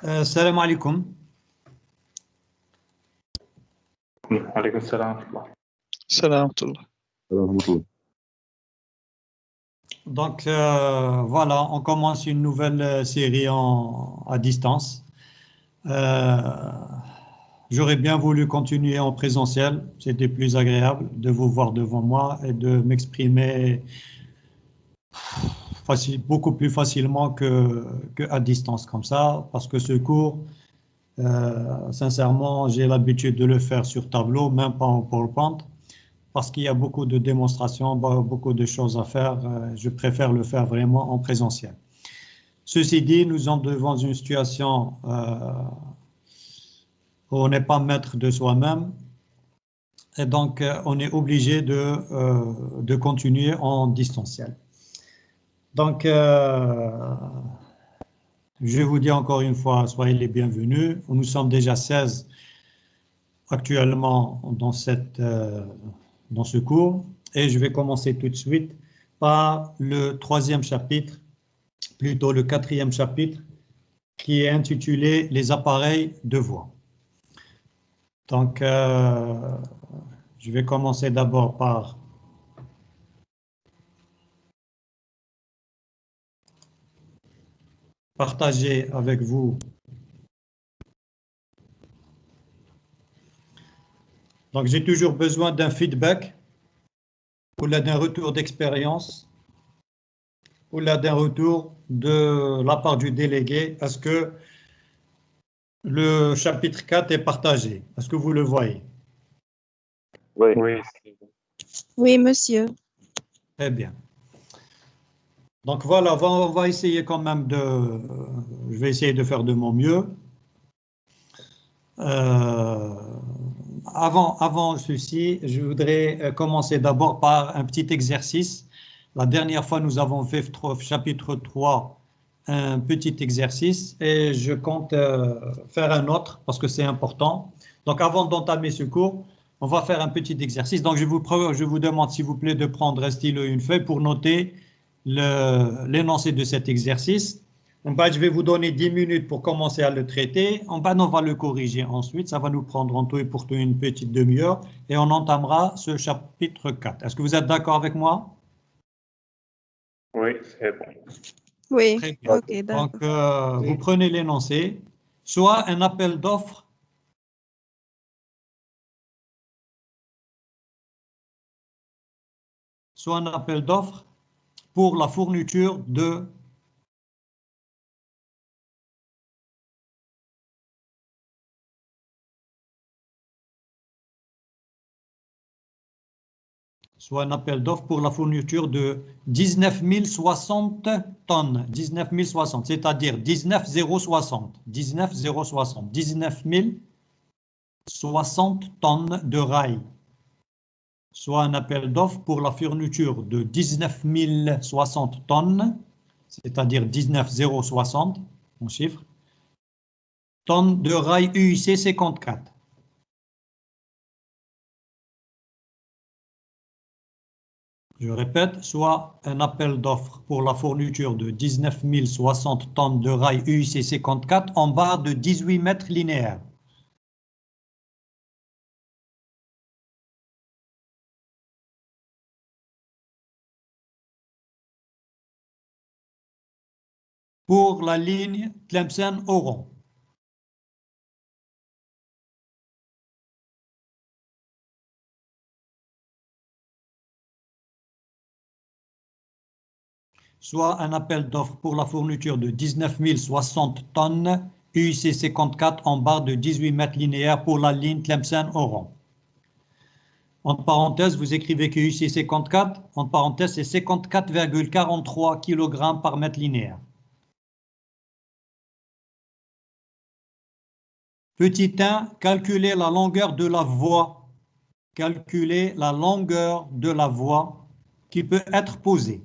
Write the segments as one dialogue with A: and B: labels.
A: Salam alaikum.
B: Alaykoum salam wa rahmatullah.
C: Salam alaikum.
A: Donc voilà, on commence une nouvelle série à distance. J'aurais bien voulu continuer en présentiel, c'était plus agréable de vous voir devant moi et de m'exprimer beaucoup plus facilement que à distance comme ça, parce que ce cours, sincèrement, j'ai l'habitude de le faire sur tableau, même pas en PowerPoint, parce qu'il y a beaucoup de démonstrations, beaucoup de choses à faire. Je préfère le faire vraiment en présentiel. Ceci dit, nous sommes devant une situation où on n'est pas maître de soi-même, et donc on est obligé de continuer en distanciel. Donc, je vous dis encore une fois, soyez les bienvenus. Nous sommes déjà 16 actuellement dans ce cours, et je vais commencer tout de suite par le troisième chapitre, plutôt le quatrième chapitre, qui est intitulé « Les appareils de voix ». Donc, je vais commencer d'abord par partager avec vous. Donc, j'ai toujours besoin d'un feedback ou là d'un retour d'expérience ou là d'un retour de la part du délégué. Est-ce que le chapitre 4 est partagé? Est-ce que vous le voyez?
B: Oui.
D: Oui, monsieur.
A: Très bien. Donc voilà, on va essayer quand même je vais essayer de faire de mon mieux. Avant ceci, je voudrais commencer d'abord par un petit exercice. La dernière fois, nous avons fait chapitre 3, un petit exercice, et je compte faire un autre parce que c'est important. Donc avant d'entamer ce cours, on va faire un petit exercice. Donc je vous demande s'il vous plaît de prendre un stylo et une feuille pour noter l'énoncé de cet exercice. En bas, je vais vous donner 10 minutes pour commencer à le traiter. En bas, on va le corriger ensuite. Ça va nous prendre en tout et pour tout une petite demi-heure et on entamera ce chapitre 4. Est-ce que vous êtes d'accord avec moi?
B: Oui, c'est bon.
D: Oui,
A: Très bien.
D: ok, d'accord.
A: Donc, vous prenez l'énoncé, soit un appel d'offres, pour la fourniture de soit un appel d'offres pour la fourniture de 19 060 tonnes, 19 060, c'est-à-dire 19 060, 19 060, 19 060 tonnes de rails, soit un appel d'offres pour la fourniture de 19 060 tonnes, c'est-à-dire 19 060, mon chiffre, tonnes de rails UIC 54. Je répète, soit un appel d'offres pour la fourniture de 19 060 tonnes de rails UIC 54 en barre de 18 mètres linéaires. Pour la ligne Tlemcen-Oran. Soit un appel d'offres pour la fourniture de 19 060 tonnes UIC 54 en barre de 18 mètres linéaires pour la ligne Tlemcen-Oran. Entre parenthèses, vous écrivez que UIC 54, entre parenthèses, c'est 54,43 kg par mètre linéaire. Petit 1, calculez la longueur de la voie. Calculez la longueur de la voie qui peut être posée.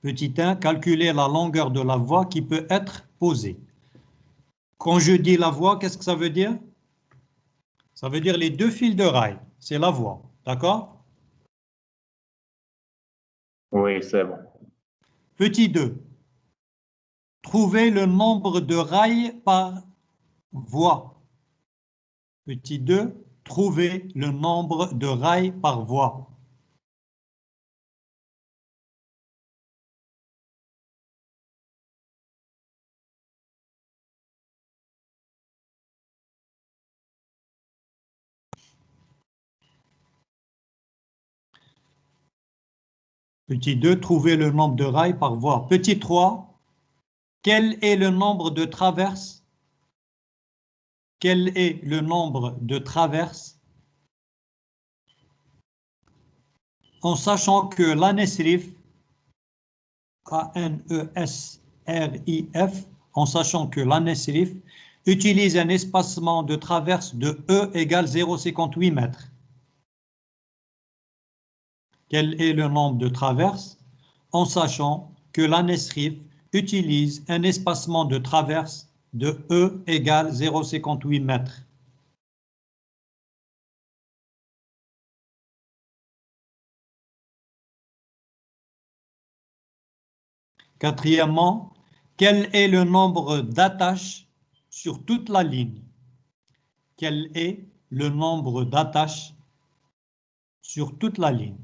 A: Petit 1, calculez la longueur de la voie qui peut être posée. Quand je dis la voie, qu'est-ce que ça veut dire? Ça veut dire les deux fils de rail. C'est la voie. D'accord?
B: Oui, c'est bon.
A: Petit 2. Trouver le nombre de rails par voie. Petit 2. Trouver le nombre de rails par voie. Petit 2, trouver le nombre de rails par voie. Petit 3, quel est le nombre de traverses? Quel est le nombre de traverses? En sachant que l'ANESRIF, A-N-E-S-R-I-F, en sachant que l'ANESRIF utilise un espacement de traverse de E égale 0,58 mètres. Quel est le nombre de traverses? En sachant que l'ANESRIF utilise un espacement de traverse de E égale 0,58 mètres. Quatrièmement, quel est le nombre d'attaches sur toute la ligne? Quel est le nombre d'attaches sur toute la ligne?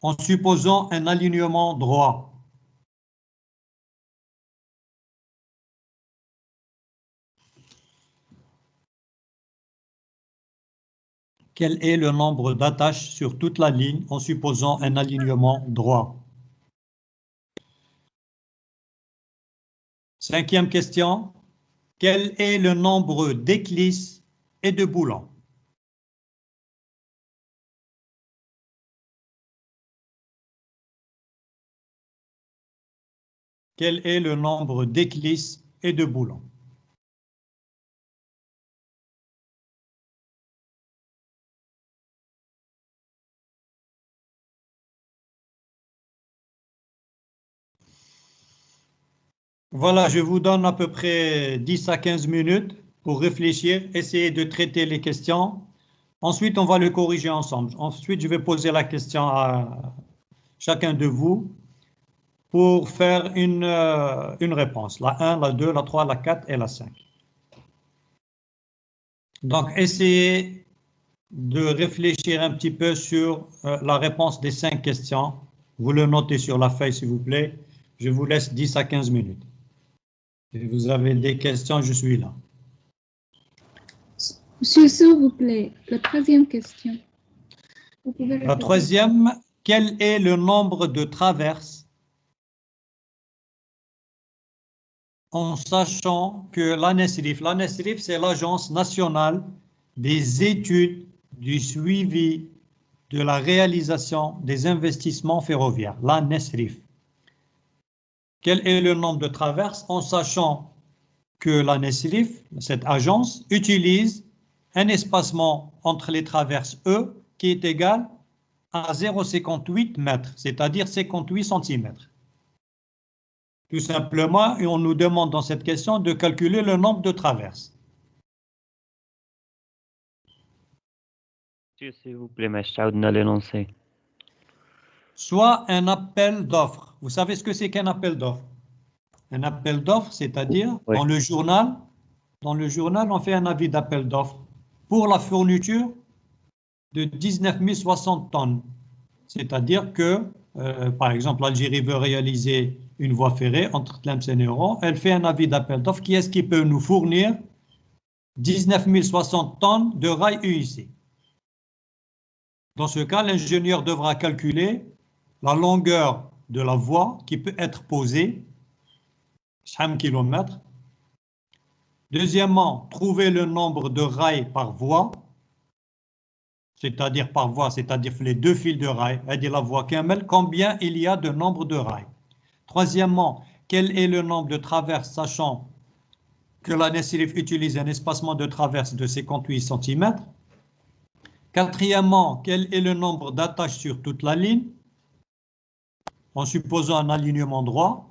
A: En supposant un alignement droit. Quel est le nombre d'attaches sur toute la ligne en supposant un alignement droit? Cinquième question. Quel est le nombre d'éclisses et de boulons? Quel est le nombre d'éclisses et de boulons? Voilà, je vous donne à peu près 10 à 15 minutes pour réfléchir, essayer de traiter les questions. Ensuite, on va le corriger ensemble. Ensuite, je vais poser la question à chacun de vous pour faire une réponse. La 1, la 2, la 3, la 4 et la 5. Donc, essayez de réfléchir un petit peu sur la réponse des 5 questions. Vous le notez sur la feuille, s'il vous plaît. Je vous laisse 10 à 15 minutes. Si vous avez des questions, je suis là.
E: Monsieur, s'il vous plaît, la troisième question. Vous pouvez
A: La
E: répéter?
A: troisième, quel est le nombre de traverses en sachant que l'ANESRIF, c'est l'Agence nationale des études, du suivi, de la réalisation des investissements ferroviaires, l'ANESRIF. Quel est le nombre de traverses en sachant que l'ANESRIF, cette agence, utilise un espacement entre les traverses E qui est égal à 0,58 mètres, c'est-à-dire 58 cm. Tout simplement, et on nous demande dans cette question de calculer le nombre de traverses.
F: S'il vous plaît, Mashtaoud, l'énoncé.
A: Soit un appel d'offres. Vous savez ce que c'est qu'un appel d'offres? Un appel d'offres, c'est-à-dire
F: Oui.
A: dans le journal, on fait un avis d'appel d'offres pour la fourniture de 19 060 tonnes. C'est-à-dire que, par exemple, l'Algérie veut réaliser une voie ferrée entre Tlemcen et Oran. Elle fait un avis d'appel d'offres. Qui est-ce qui peut nous fournir 19 060 tonnes de rails UIC? Dans ce cas, l'ingénieur devra calculer la longueur de la voie qui peut être posée, 5 km. Deuxièmement, trouver le nombre de rails par voie, c'est-à-dire par voie, c'est-à-dire les deux fils de rails, c'est-à-dire la voie Kamel, combien il y a de nombre de rails. Troisièmement, quel est le nombre de traverses, sachant que l'ANESRIF utilise un espacement de traverse de 58 cm. Quatrièmement, quel est le nombre d'attaches sur toute la ligne, en supposant un alignement droit.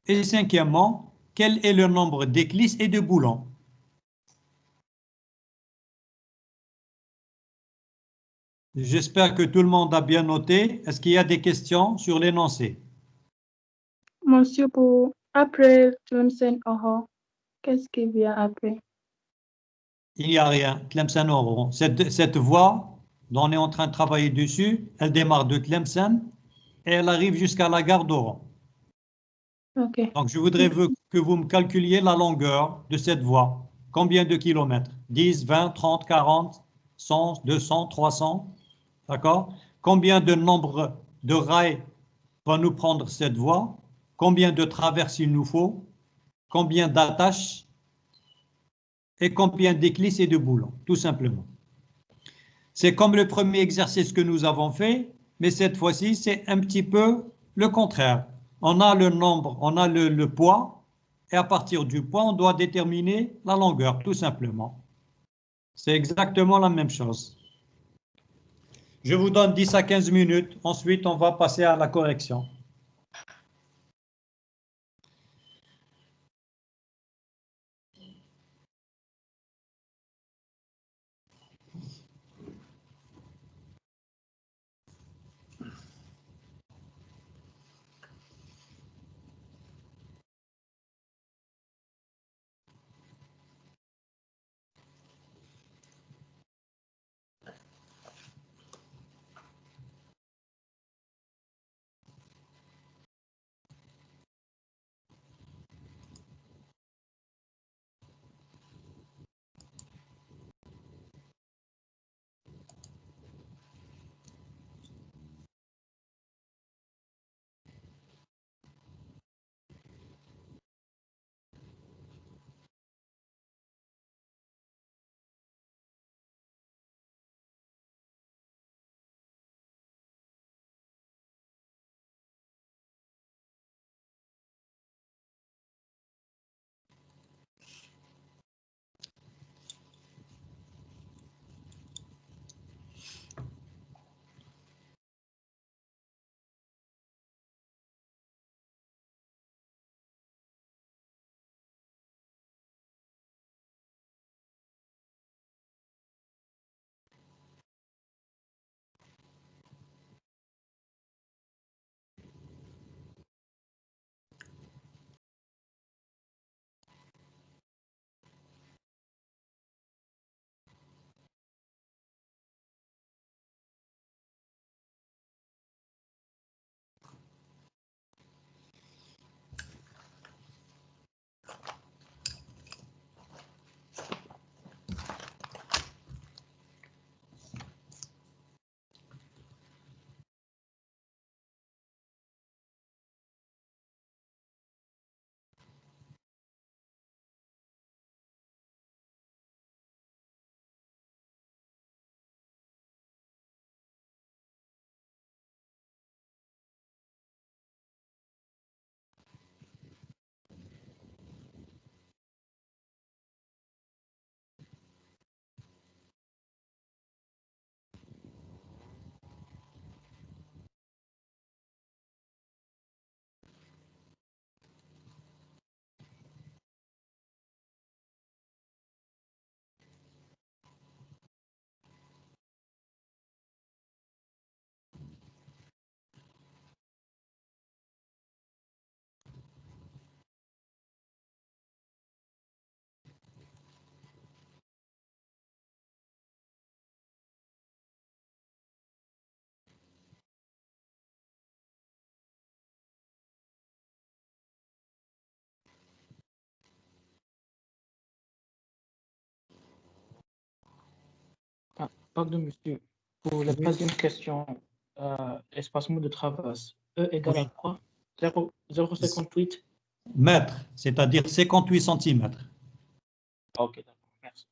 A: Et cinquièmement, quel est le nombre d'éclisses et de boulons? J'espère que tout le monde a bien noté. Est-ce qu'il y a des questions sur l'énoncé?
G: Monsieur, pour après Tlemcen Oho, qu'est-ce qui vient après?
A: Il n'y a rien. Tlemcen Oron. Cette voie dont on est en train de travailler dessus, elle démarre de Tlemcen et elle arrive jusqu'à la gare d'Oron.
G: Ok.
A: Donc, je voudrais que vous me calculiez la longueur de cette voie. Combien de kilomètres? 10, 20, 30, 40, 100, 200, 300? D'accord? Combien de nombre de rails va nous prendre cette voie? Combien de traverses il nous faut? Combien d'attaches? Et combien d'éclisses et de boulons? Tout simplement. C'est comme le premier exercice que nous avons fait, mais cette fois-ci, c'est un petit peu le contraire. On a le nombre, on a le poids, et à partir du poids, on doit déterminer la longueur, tout simplement. C'est exactement la même chose. Je vous donne 10 à 15 minutes, ensuite on va passer à la correction.
H: Ah, pardon, monsieur. Pour la troisième question, espacement de traverse, E égale à
A: Oui.
H: quoi? 0,58?
A: Mètres, c'est-à-dire 58 centimètres.
H: Ok, d'accord, merci.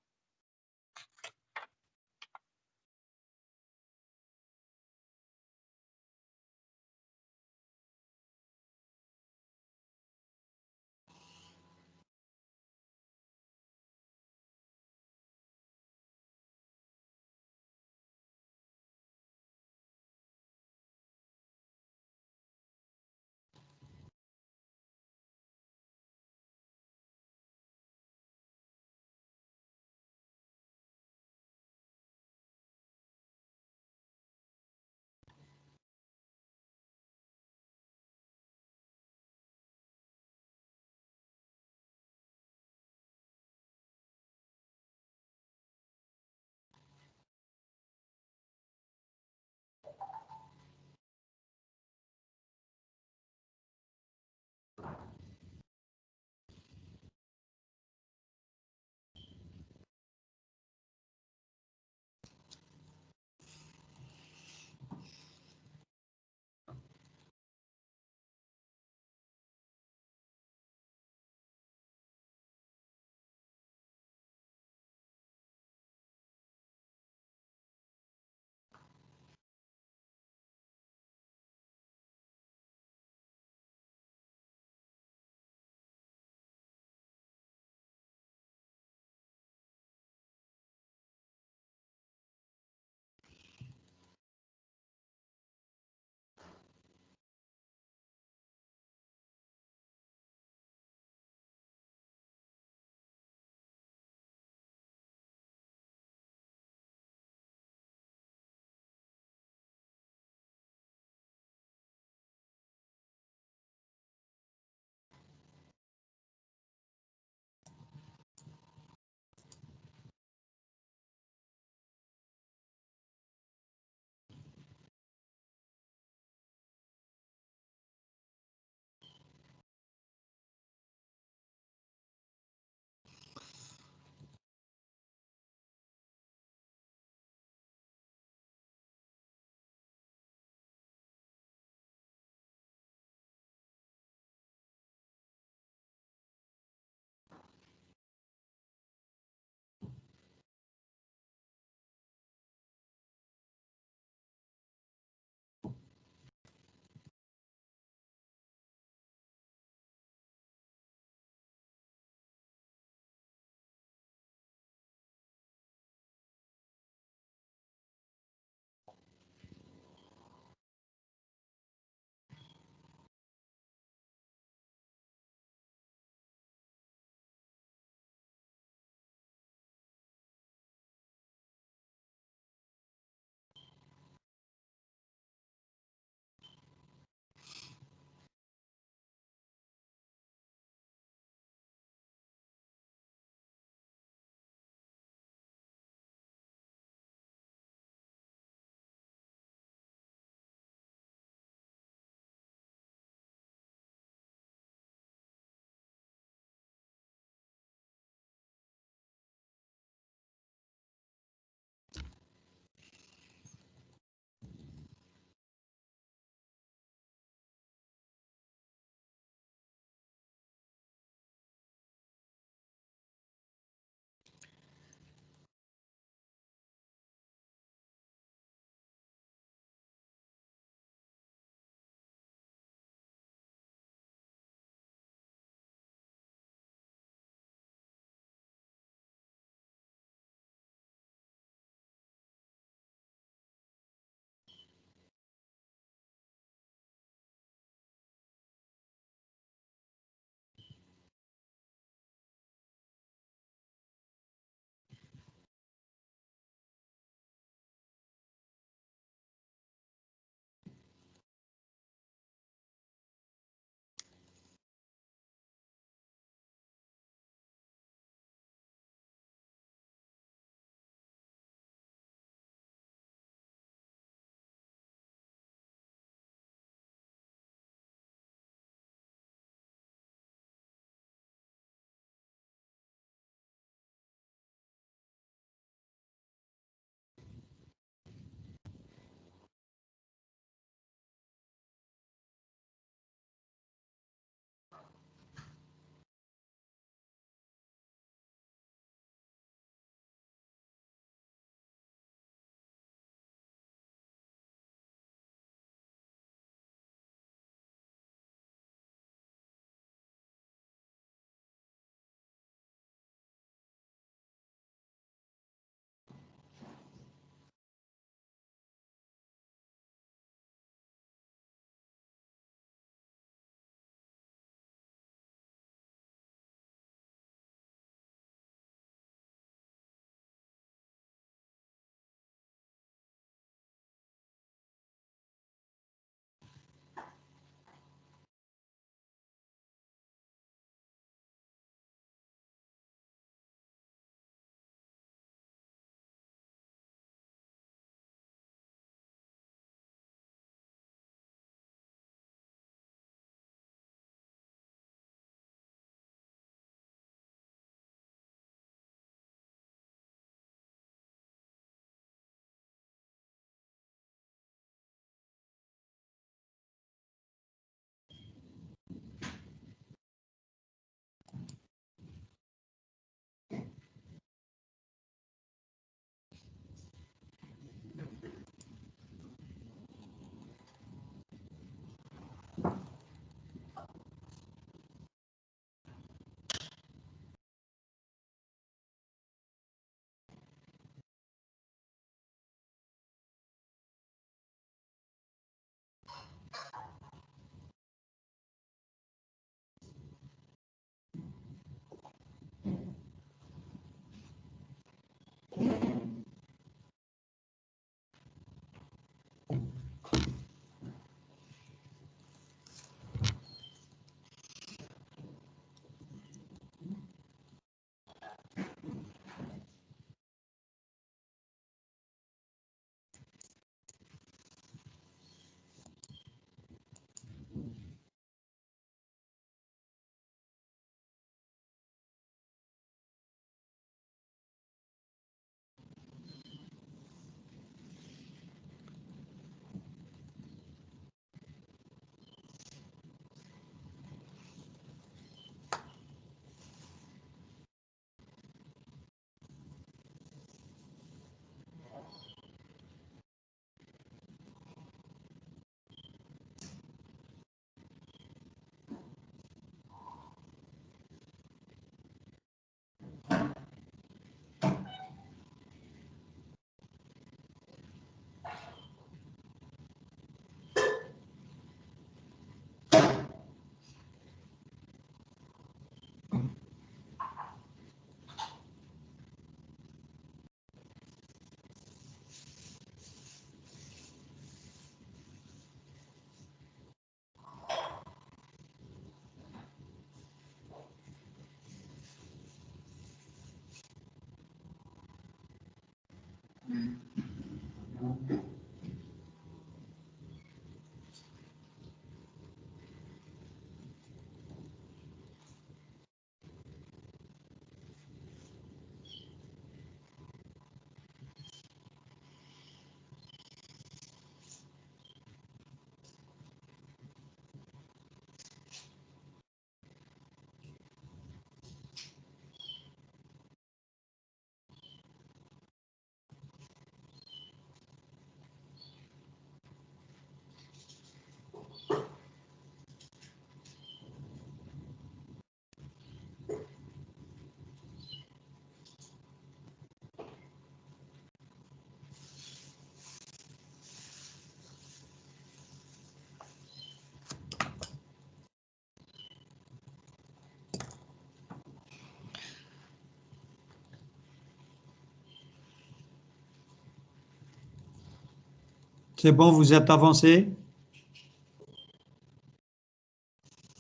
A: C'est bon, vous êtes avancé?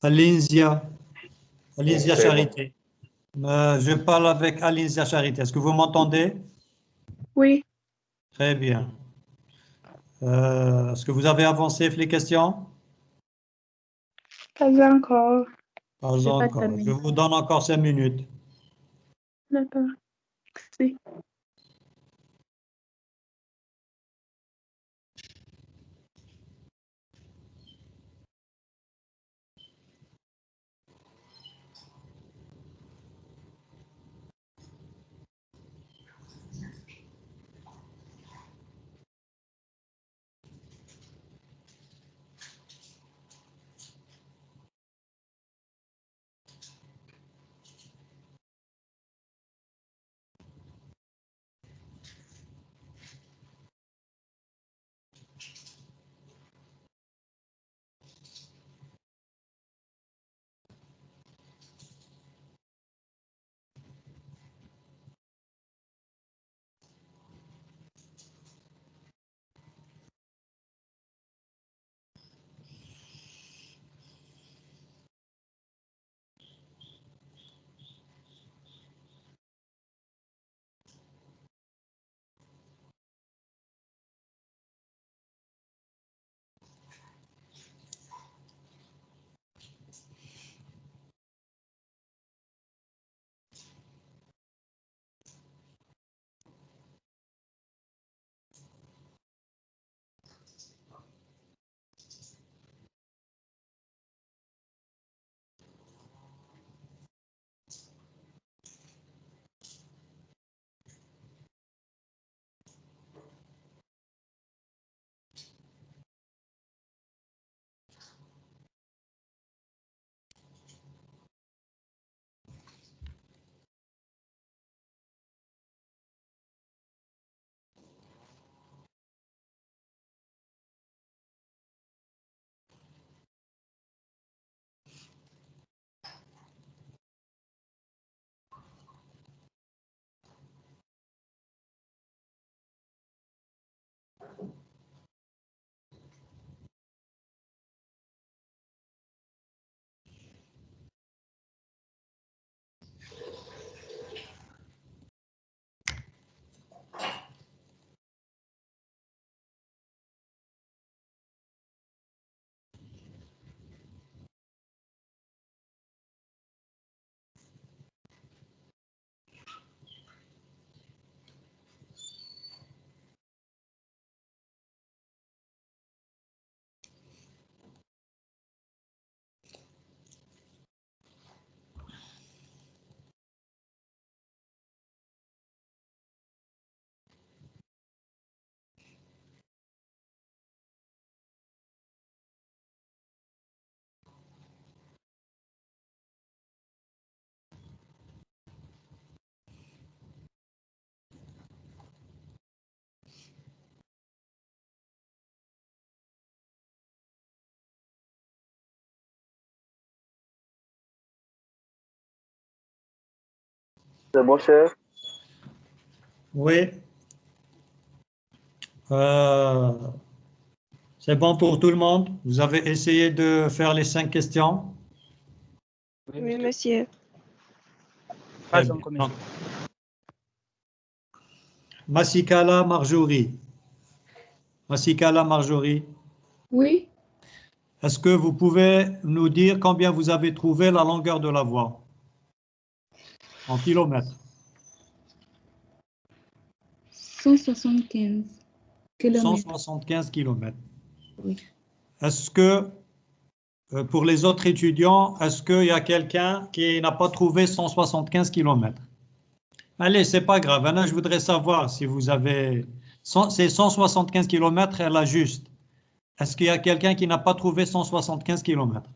A: Alinzia Charité. Je parle avec Alinzia Charité. Est-ce que vous m'entendez?
G: Oui,
A: Très bien. Est-ce que vous avez avancé avec les questions?
G: pas encore.
A: Pas
G: J'ai pas
A: encore.
G: terminé.
A: Je vous donne encore 5 minutes.
G: D'accord. Merci.
I: C'est bon, chef?
A: Oui. C'est bon pour tout le monde? Vous avez essayé de faire les 5 questions?
D: Oui, monsieur.
H: Pas
A: Très
H: encore,
A: bien.
H: monsieur.
A: Massikala Marjorie. Massikala Marjorie.
E: Oui.
A: Est-ce que vous pouvez nous dire combien vous avez trouvé la longueur de la voie en kilomètres?
E: 175 kilomètres.
A: 175 kilomètres.
E: Oui.
A: Est-ce que, pour les autres étudiants, est-ce qu'il y a quelqu'un qui n'a pas trouvé 175 kilomètres? Allez, c'est pas grave. Maintenant, je voudrais savoir si vous avez... C'est 175 kilomètres, elle a juste. Est-ce qu'il y a quelqu'un qui n'a pas trouvé 175 kilomètres?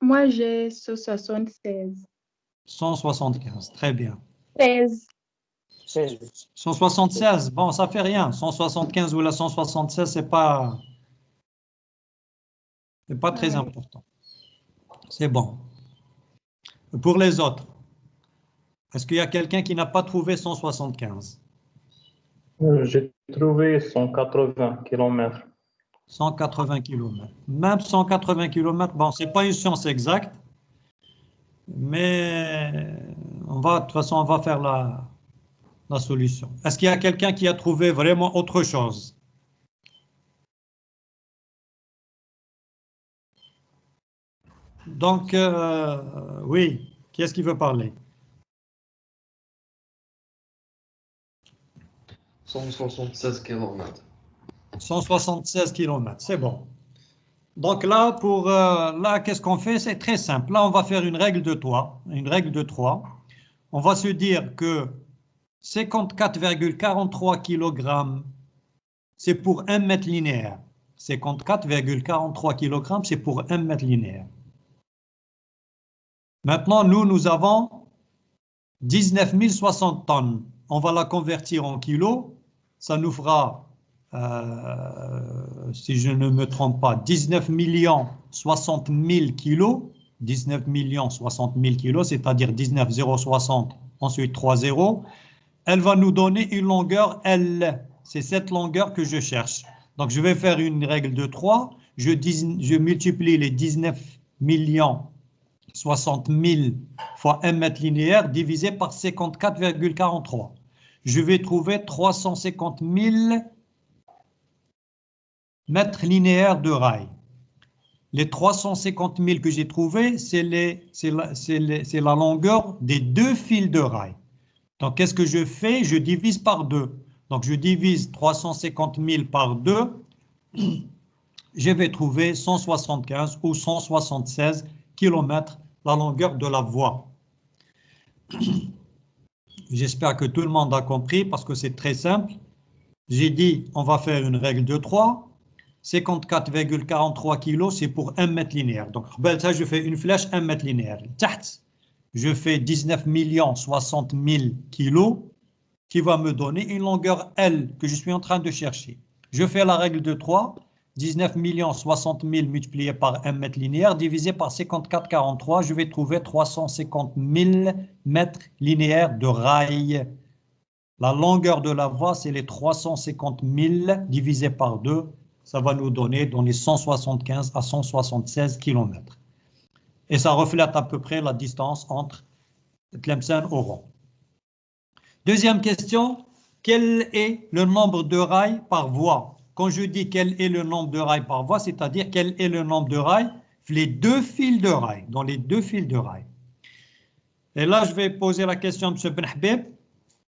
G: Moi, j'ai 176.
A: 175, très bien.
G: 16.
A: 176, bon, ça fait rien. 175 ou la 176, c'est pas très important. C'est bon. Pour les autres, est-ce qu'il y a quelqu'un qui n'a pas trouvé 175?
B: J'ai trouvé 180 km.
A: 180 km. Même 180 km, bon, c'est pas une science exacte, mais de toute façon, on va faire la solution. Est-ce qu'il y a quelqu'un qui a trouvé vraiment autre chose? Donc, oui, qui est-ce qui veut parler?
J: 176 km.
A: 176 km, c'est bon. Donc là, là, qu'est-ce qu'on fait? C'est très simple. Là, on va faire une règle de 3. On va se dire que 54,43 kg, c'est pour 1 mètre linéaire. 54,43 kg, c'est pour 1 mètre linéaire. Maintenant, nous avons 19 060 tonnes. On va la convertir en kilos. Ça nous fera, si je ne me trompe pas, 19 060 000 kilos. 19 060 000 kilos, c'est-à-dire 19 060, ensuite 3 zéros. Elle va nous donner une longueur L. C'est cette longueur que je cherche. Donc, je vais faire une règle de 3. Je multiplie les 19 060 000 fois 1 mètre linéaire divisé par 54,43. Je vais trouver 350 000 mètres linéaires de rail. Les 350 000 que j'ai trouvés, c'est la longueur des 2 fils de rail. Donc, qu'est-ce que je fais? Je divise par 2. Donc, je divise 350 000 par 2. Je vais trouver 175 ou 176 km la longueur de la voie. J'espère que tout le monde a compris parce que c'est très simple. J'ai dit, on va faire une règle de 3. 54,43 kg, c'est pour 1 mètre linéaire. Donc, ça, je fais une flèche 1 mètre linéaire. Je fais 19 060 000 kg qui va me donner une longueur L que je suis en train de chercher. Je fais la règle de 3. 19 060 000 multiplié par 1 mètre linéaire divisé par 54,43, je vais trouver 350 000 mètres linéaires de rail. La longueur de la voie, c'est les 350 000 divisé par 2. Ça va nous donner dans les 175 à 176 km. Et ça reflète à peu près la distance entre Tlemcen et Oran. Deuxième question, quel est le nombre de rails par voie? Quand je dis quel est le nombre de rails par voie, c'est-à-dire quel est le nombre de rails les 2 fils de rail, dans les 2 fils de rail. Et là, je vais poser la question à M. Benhabib.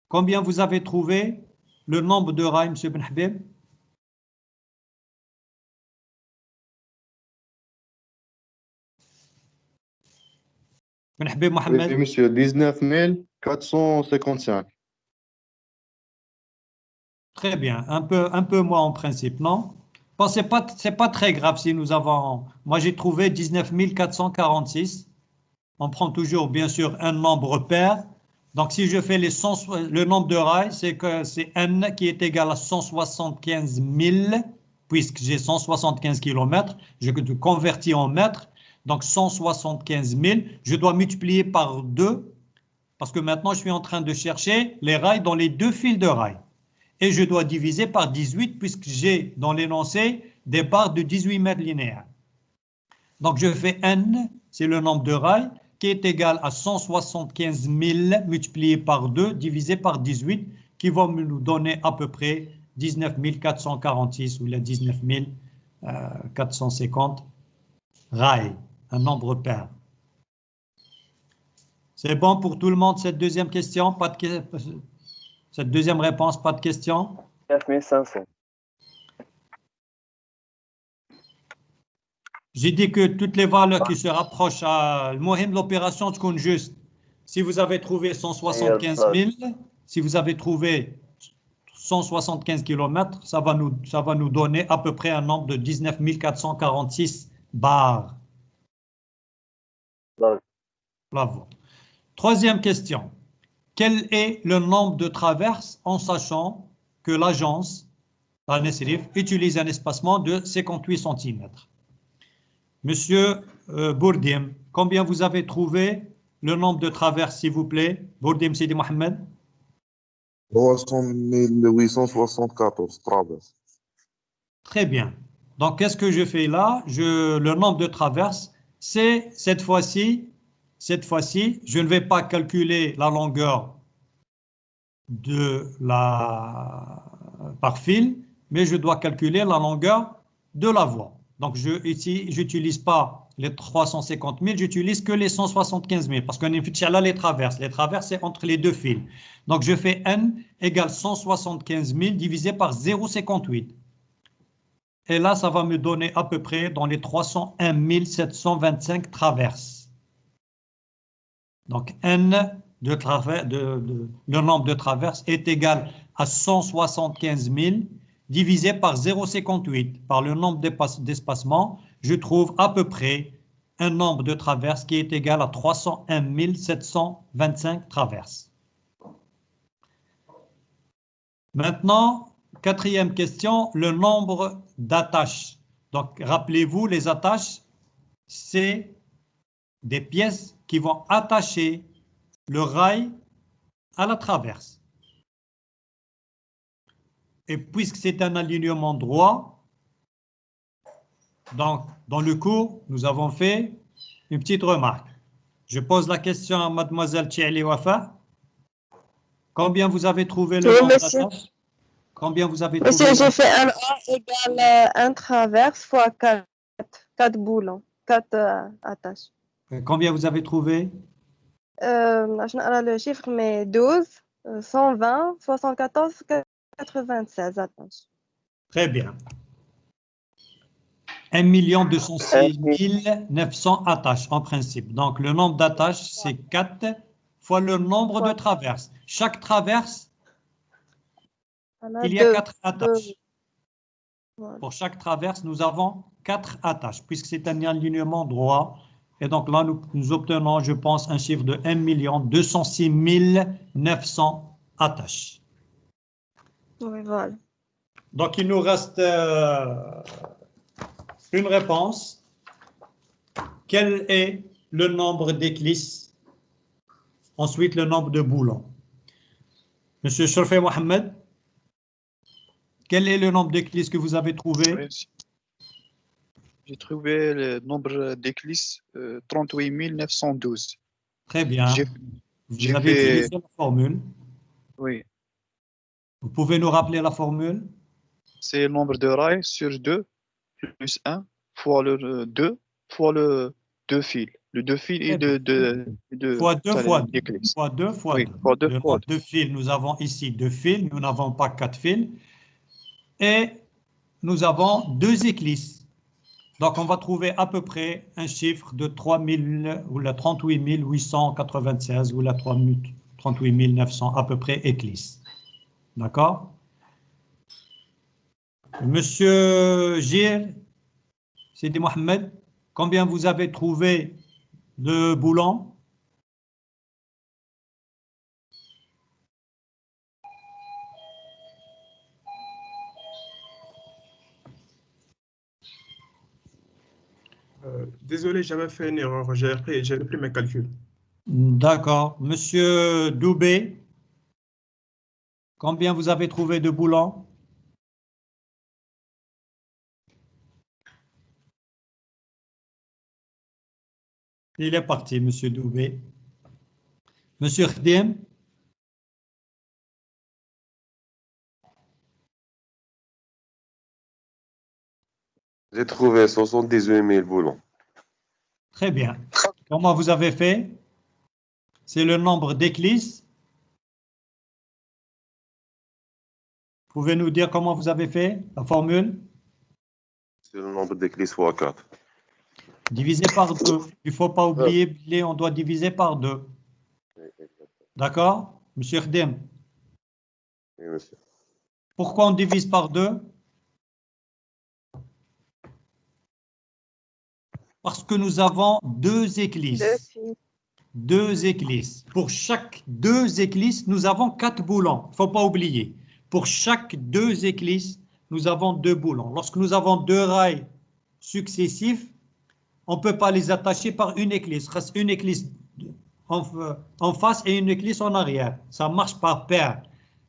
A: Combien vous avez trouvé le nombre de rails, M. Benhabib? Benhabib Mohamed.
C: Oui, monsieur, 19 455.
A: Très bien, un peu moins en principe, non? Bon, c'est pas très grave si nous avons... Moi, j'ai trouvé 19 446. On prend toujours, bien sûr, un nombre pair. Donc, si je fais le nombre de rails, c'est que c'est n qui est égal à 175 000, puisque j'ai 175 km. Je convertis en mètres. Donc, 175 000. Je dois multiplier par 2, parce que maintenant, je suis en train de chercher les rails dans les 2 fils de rails. Et je dois diviser par 18 puisque j'ai dans l'énoncé des barres de 18 mètres linéaires. Donc je fais n, c'est le nombre de rails, qui est égal à 175 000 multiplié par 2 divisé par 18, qui va nous donner à peu près 19 446 ou les 19 450 rails, un nombre pair. C'est bon pour tout le monde cette deuxième question? Cette deuxième réponse, pas de question?
I: 9500.
A: J'ai dit que toutes les valeurs qui se rapprochent à l'opération sont juste. Si vous avez trouvé 175 000, si vous avez trouvé 175 km, ça va nous donner à peu près un nombre de 19 446 bars. Bravo. Troisième question. Quel est le nombre de traverses en sachant que l'agence, la Nesrif, utilise un espacement de 58 cm? Monsieur Bourdim, combien vous avez trouvé le nombre de traverses, s'il vous plaît? Bourdim Sidi Mohamed?
K: 300 874 traverses.
A: Très bien. Donc, qu'est-ce que je fais là? Le nombre de traverses, c'est cette fois-ci, je ne vais pas calculer la longueur par fil, mais je dois calculer la longueur de la voie. Donc, ici, je n'utilise pas les 350 000, j'utilise que les 175 000, parce qu'on est là les traverses. Les traverses, c'est entre les deux fils. Donc, je fais n égale 175 000 divisé par 0,58. Et là, ça va me donner à peu près dans les 301 725 traverses. Donc, n le nombre de traverses est égal à 175 000 divisé par 0,58. Par le nombre d'espacements, je trouve à peu près un nombre de traverses qui est égal à 301 725 traverses. Maintenant, quatrième question, le nombre d'attaches. Donc, rappelez-vous, les attaches, c'est des pièces qui vont attacher le rail à la traverse. Et puisque c'est un alignement droit, donc dans le cours, nous avons fait une petite remarque. Je pose la question à mademoiselle Tchiali Wafa. Combien vous avez trouvé le nombre d'attaches? Combien vous avez trouvé?
D: Monsieur, j'ai fait un A égale un traverse fois 4 boulons, 4 attaches.
A: Combien vous avez trouvé?
D: Je n'ai pas le chiffre, mais 12, 120, 74, 96 attaches.
A: Très bien. 1 206 900 attaches en principe. Donc, le nombre d'attaches, c'est 4 fois le nombre de traverses. Chaque traverse, il y a 4 attaches. Pour chaque traverse, nous avons 4 attaches, puisque c'est un alignement droit. Et donc là, nous obtenons, je pense, un chiffre de 1 206 900 attaches.
D: Oui, voilà.
A: Donc, il nous reste une réponse. Quel est le nombre d'éclisses? Ensuite, le nombre de boulons. Monsieur Shorfé Mohamed, quel est le nombre d'éclisses que vous avez trouvé?
L: Oui, j'ai trouvé le nombre d'éclisses 38 912.
A: Très bien. Vous avez utilisé la formule.
L: Oui.
A: Vous pouvez nous rappeler la formule?
L: C'est le nombre de rails sur 2 plus 1 fois le 2 fois le 2 fils. Le 2 fils et de
A: fois 2 fois 2. Fois 2 fois 2.
L: Oui, fois 2
A: le
L: fois
A: nombre de fils, nous avons ici 2 fils, nous n'avons pas 4 fils. Et nous avons 2 éclisses. Donc, on va trouver à peu près un chiffre de 3000 ou la 38 896 ou la 38 900 à peu près éclisses. D'accord? Monsieur Gir, Sidi Mohamed, combien vous avez trouvé de boulons?
M: Désolé, j'avais fait une erreur. J'ai repris mes calculs.
A: D'accord. Monsieur Doubé, combien vous avez trouvé de boulons? Il est parti, Monsieur Doubé. Monsieur Khdim.
N: J'ai trouvé 78 000 boulons.
A: Très bien. Comment vous avez fait? C'est le nombre d'éclisses. Pouvez nous dire comment vous avez fait la formule?
N: C'est le nombre d'éclisses fois 4.
A: Divisé par 2. Il ne faut pas oublier, on doit diviser par 2. D'accord? Monsieur Khdim.
N: Oui, monsieur.
A: Pourquoi on divise par 2? Parce que nous avons 2 éclisses. 2 éclisses. Pour chaque 2 éclisses, nous avons 4 boulons. Il ne faut pas oublier. Pour chaque 2 éclisses, nous avons 2 boulons. Lorsque nous avons 2 rails successifs, on ne peut pas les attacher par une éclisse. Il reste une éclisse en face et une éclisse en arrière. Ça marche par paire.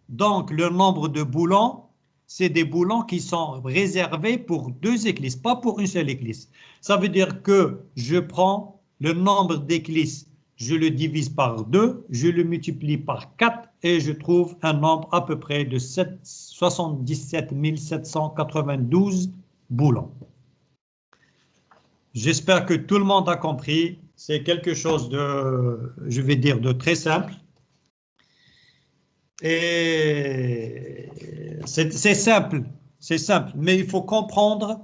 A: Donc, le nombre de boulons, c'est des boulons qui sont réservés pour 2 éclisses, pas pour une seule éclisse. Ça veut dire que je prends le nombre d'éclisses, je le divise par 2, je le multiplie par 4 et je trouve un nombre à peu près de 77 792 boulons. J'espère que tout le monde a compris. C'est quelque chose de, je vais dire, de très simple. Et c'est simple, mais il faut comprendre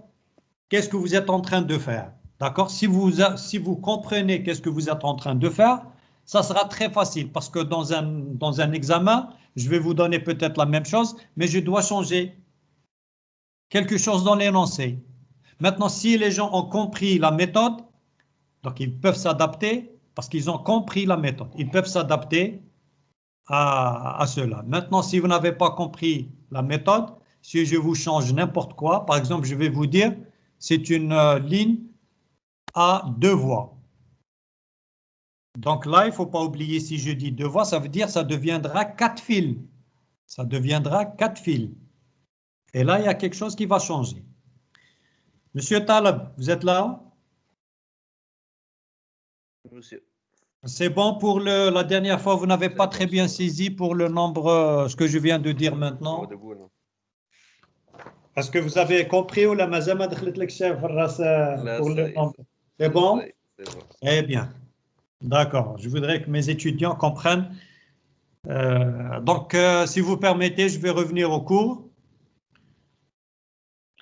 A: qu'est-ce que vous êtes en train de faire. D'accord? Si vous comprenez qu'est-ce que vous êtes en train de faire, ça sera très facile parce que dans un examen, je vais vous donner peut-être la même chose, mais je dois changer quelque chose dans l'énoncé. Maintenant, si les gens ont compris la méthode, donc ils peuvent s'adapter parce qu'ils ont compris la méthode. Ils peuvent s'adapter à cela. Maintenant, si vous n'avez pas compris la méthode, si je vous change n'importe quoi, par exemple, je vais vous dire, c'est une ligne à 2 voies. Donc là, il ne faut pas oublier, si je dis 2 voies, ça veut dire que ça deviendra 4 fils. Ça deviendra 4 fils. Et là, il y a quelque chose qui va changer. Monsieur Talab, vous êtes là?
J: Monsieur.
A: C'est bon pour la dernière fois, vous n'avez pas très bien saisi pour le nombre, ce que je viens de dire maintenant. Est-ce que vous avez compris ou la mazama pour le nombre? C'est bon? Eh bien, d'accord. Je voudrais que mes étudiants comprennent. Donc, si vous permettez, je vais revenir au cours.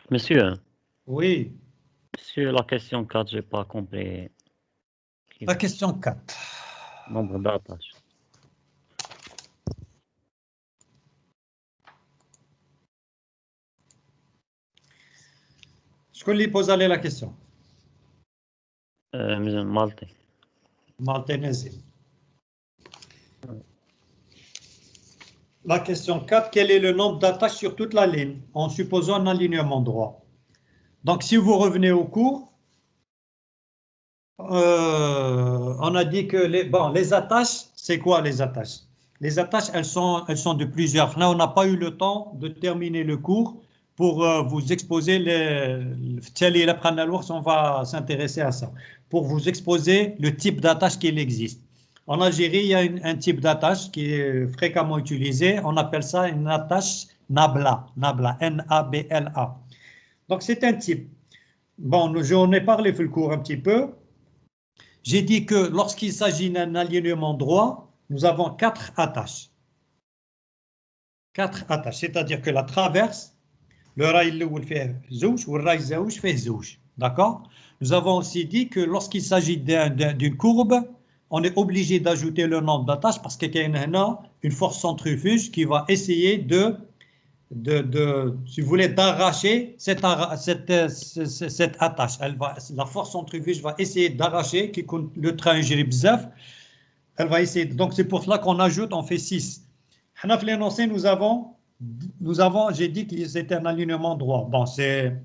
F: Monsieur.
A: Oui.
F: Sur la question 4, je n'ai pas compris.
A: La question 4.
F: Nombre d'attaches.
A: Je peux lui poser la question.
F: Malte.
A: Malte. La question 4, quel est le nombre d'attaches sur toute la ligne en supposant un alignement droit? Donc, si vous revenez au cours, on a dit que les attaches, c'est quoi les attaches? Les attaches, elles sont de plusieurs. Là, on n'a pas eu le temps de terminer le cours pour vous exposer on va s'intéresser à ça, pour vous exposer le type d'attache qu'il existe. En Algérie, il y a un type d'attache qui est fréquemment utilisé. On appelle ça une attache Nabla, N-A-B-L-A. Donc, c'est un type. Bon, j'en ai parlé dans le cours un petit peu. J'ai dit que lorsqu'il s'agit d'un alignement droit, nous avons 4 attaches. 4 attaches, c'est-à-dire que la traverse, le rail الأول فيه زوج والراي الزوج فيه زوج. D'accord? Nous avons aussi dit que lorsqu'il s'agit d'une courbe, on est obligé d'ajouter le nombre d'attaches parce qu'il y a une force centrifuge qui va essayer si vous voulez, d'arracher cette attache. La force centrifuge va essayer d'arracher, le train gire bzaf, elle va essayer. Donc c'est pour cela qu'on ajoute, on fait 6. Dans l'énoncé, nous avons, j'ai dit que c'était un alignement droit. Bon, c'est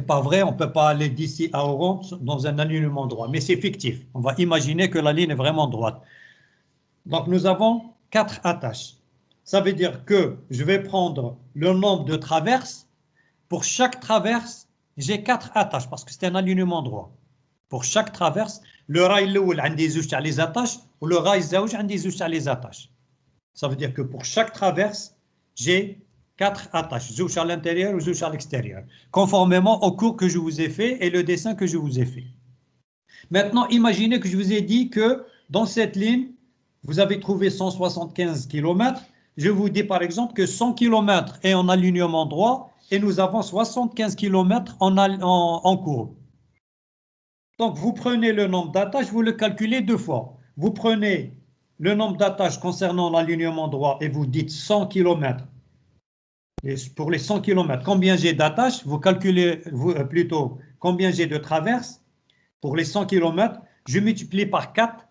A: pas vrai, on ne peut pas aller d'ici à Oran dans un alignement droit, mais c'est fictif. On va imaginer que la ligne est vraiment droite. Donc nous avons 4 attaches. Ça veut dire que je vais prendre le nombre de traverses. Pour chaque traverse, j'ai 4 attaches parce que c'est un alignement droit. Pour chaque traverse, le rail الأول عندي زوج تاع les attaches ou le rail الزوج عندي زوج تاع les attaches. Ça veut dire que pour chaque traverse, j'ai 4 attaches, زوج à l'intérieur ou زوج à l'extérieur, conformément au cours que je vous ai fait et le dessin que je vous ai fait. Maintenant, imaginez que je vous ai dit que dans cette ligne, vous avez trouvé 175 km. Je vous dis par exemple que 100 km est en alignement droit et nous avons 75 km en courbe. Donc, vous prenez le nombre d'attaches, vous le calculez 2 fois. Vous prenez le nombre d'attaches concernant l'alignement droit et vous dites 100 km. Et pour les 100 km, combien j'ai d'attaches? Vous calculez plutôt combien j'ai de traverses. Pour les 100 km, je multiplie par 4.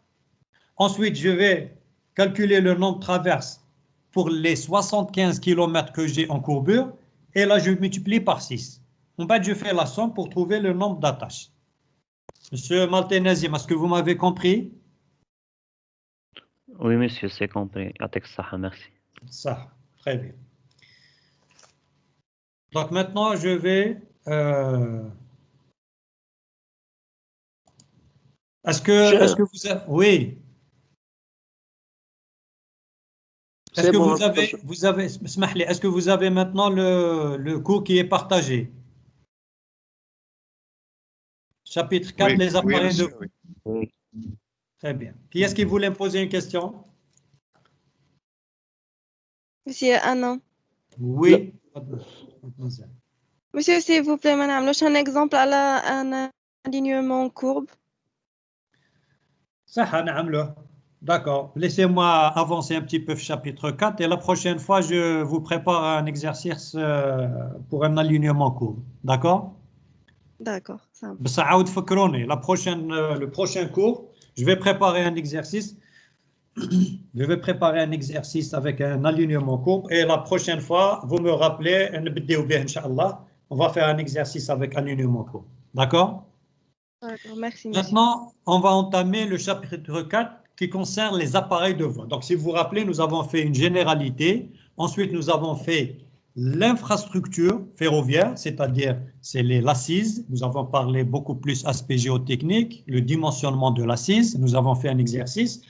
A: Ensuite, je vais calculer le nombre de traverses pour les 75 km que j'ai en courbure. Et là, je multiplie par 6. En fait, je fais la somme pour trouver le nombre d'attaches. Monsieur Maltenazim, est-ce que vous m'avez compris?
F: Oui, monsieur, c'est compris. Atek Saha, merci.
A: Ça, très bien. Donc maintenant, je vais... Est-ce que vous avez... Oui. Est-ce que est-ce que vous avez maintenant le cours qui est partagé? Chapitre 4,
L: Oui,
A: les appareils
L: oui, monsieur,
A: de...
L: oui.
A: Très bien. Qui est-ce qui voulait me poser une question?
D: Monsieur Anna.
A: Oui.
D: Monsieur, s'il vous plaît, madame, un exemple à un alignement courbe.
A: Ça, d'accord. Laissez-moi avancer un petit peu au chapitre 4 et la prochaine fois, je vous prépare un exercice pour un alignement courbe. D'accord?
D: D'accord.
A: Le prochain cours, je vais préparer un exercice. Je vais préparer un exercice avec un alignement courbe et la prochaine fois, vous me rappelez, on va faire un exercice avec alignement courbe. D'accord?
D: D'accord, merci. Monsieur.
A: Maintenant, on va entamer le chapitre 4 qui concerne les appareils de voie. Donc, si vous vous rappelez, nous avons fait une généralité. Ensuite, nous avons fait l'infrastructure ferroviaire, c'est-à-dire c'est l'assise. Nous avons parlé beaucoup plus aspect géotechnique, le dimensionnement de l'assise. Nous avons fait un exercice.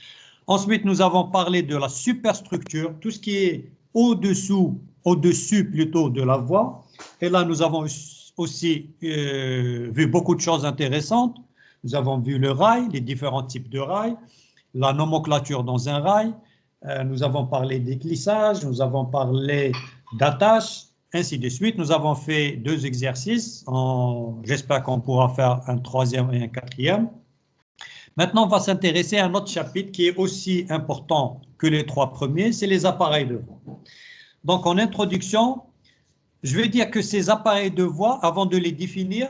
A: Ensuite, nous avons parlé de la superstructure, tout ce qui est au-dessus plutôt de la voie. Et là, nous avons aussi vu beaucoup de choses intéressantes. Nous avons vu le rail, les différents types de rails, la nomenclature dans un rail. Nous avons parlé des glissages, nous avons parlé d'attaches, ainsi de suite. Nous avons fait 2 exercices. J'espère qu'on pourra faire un 3e et un 4e. Maintenant, on va s'intéresser à un autre chapitre qui est aussi important que les 3 premiers, c'est les appareils de voie. Donc, en introduction, je vais dire que ces appareils de voie, avant de les définir,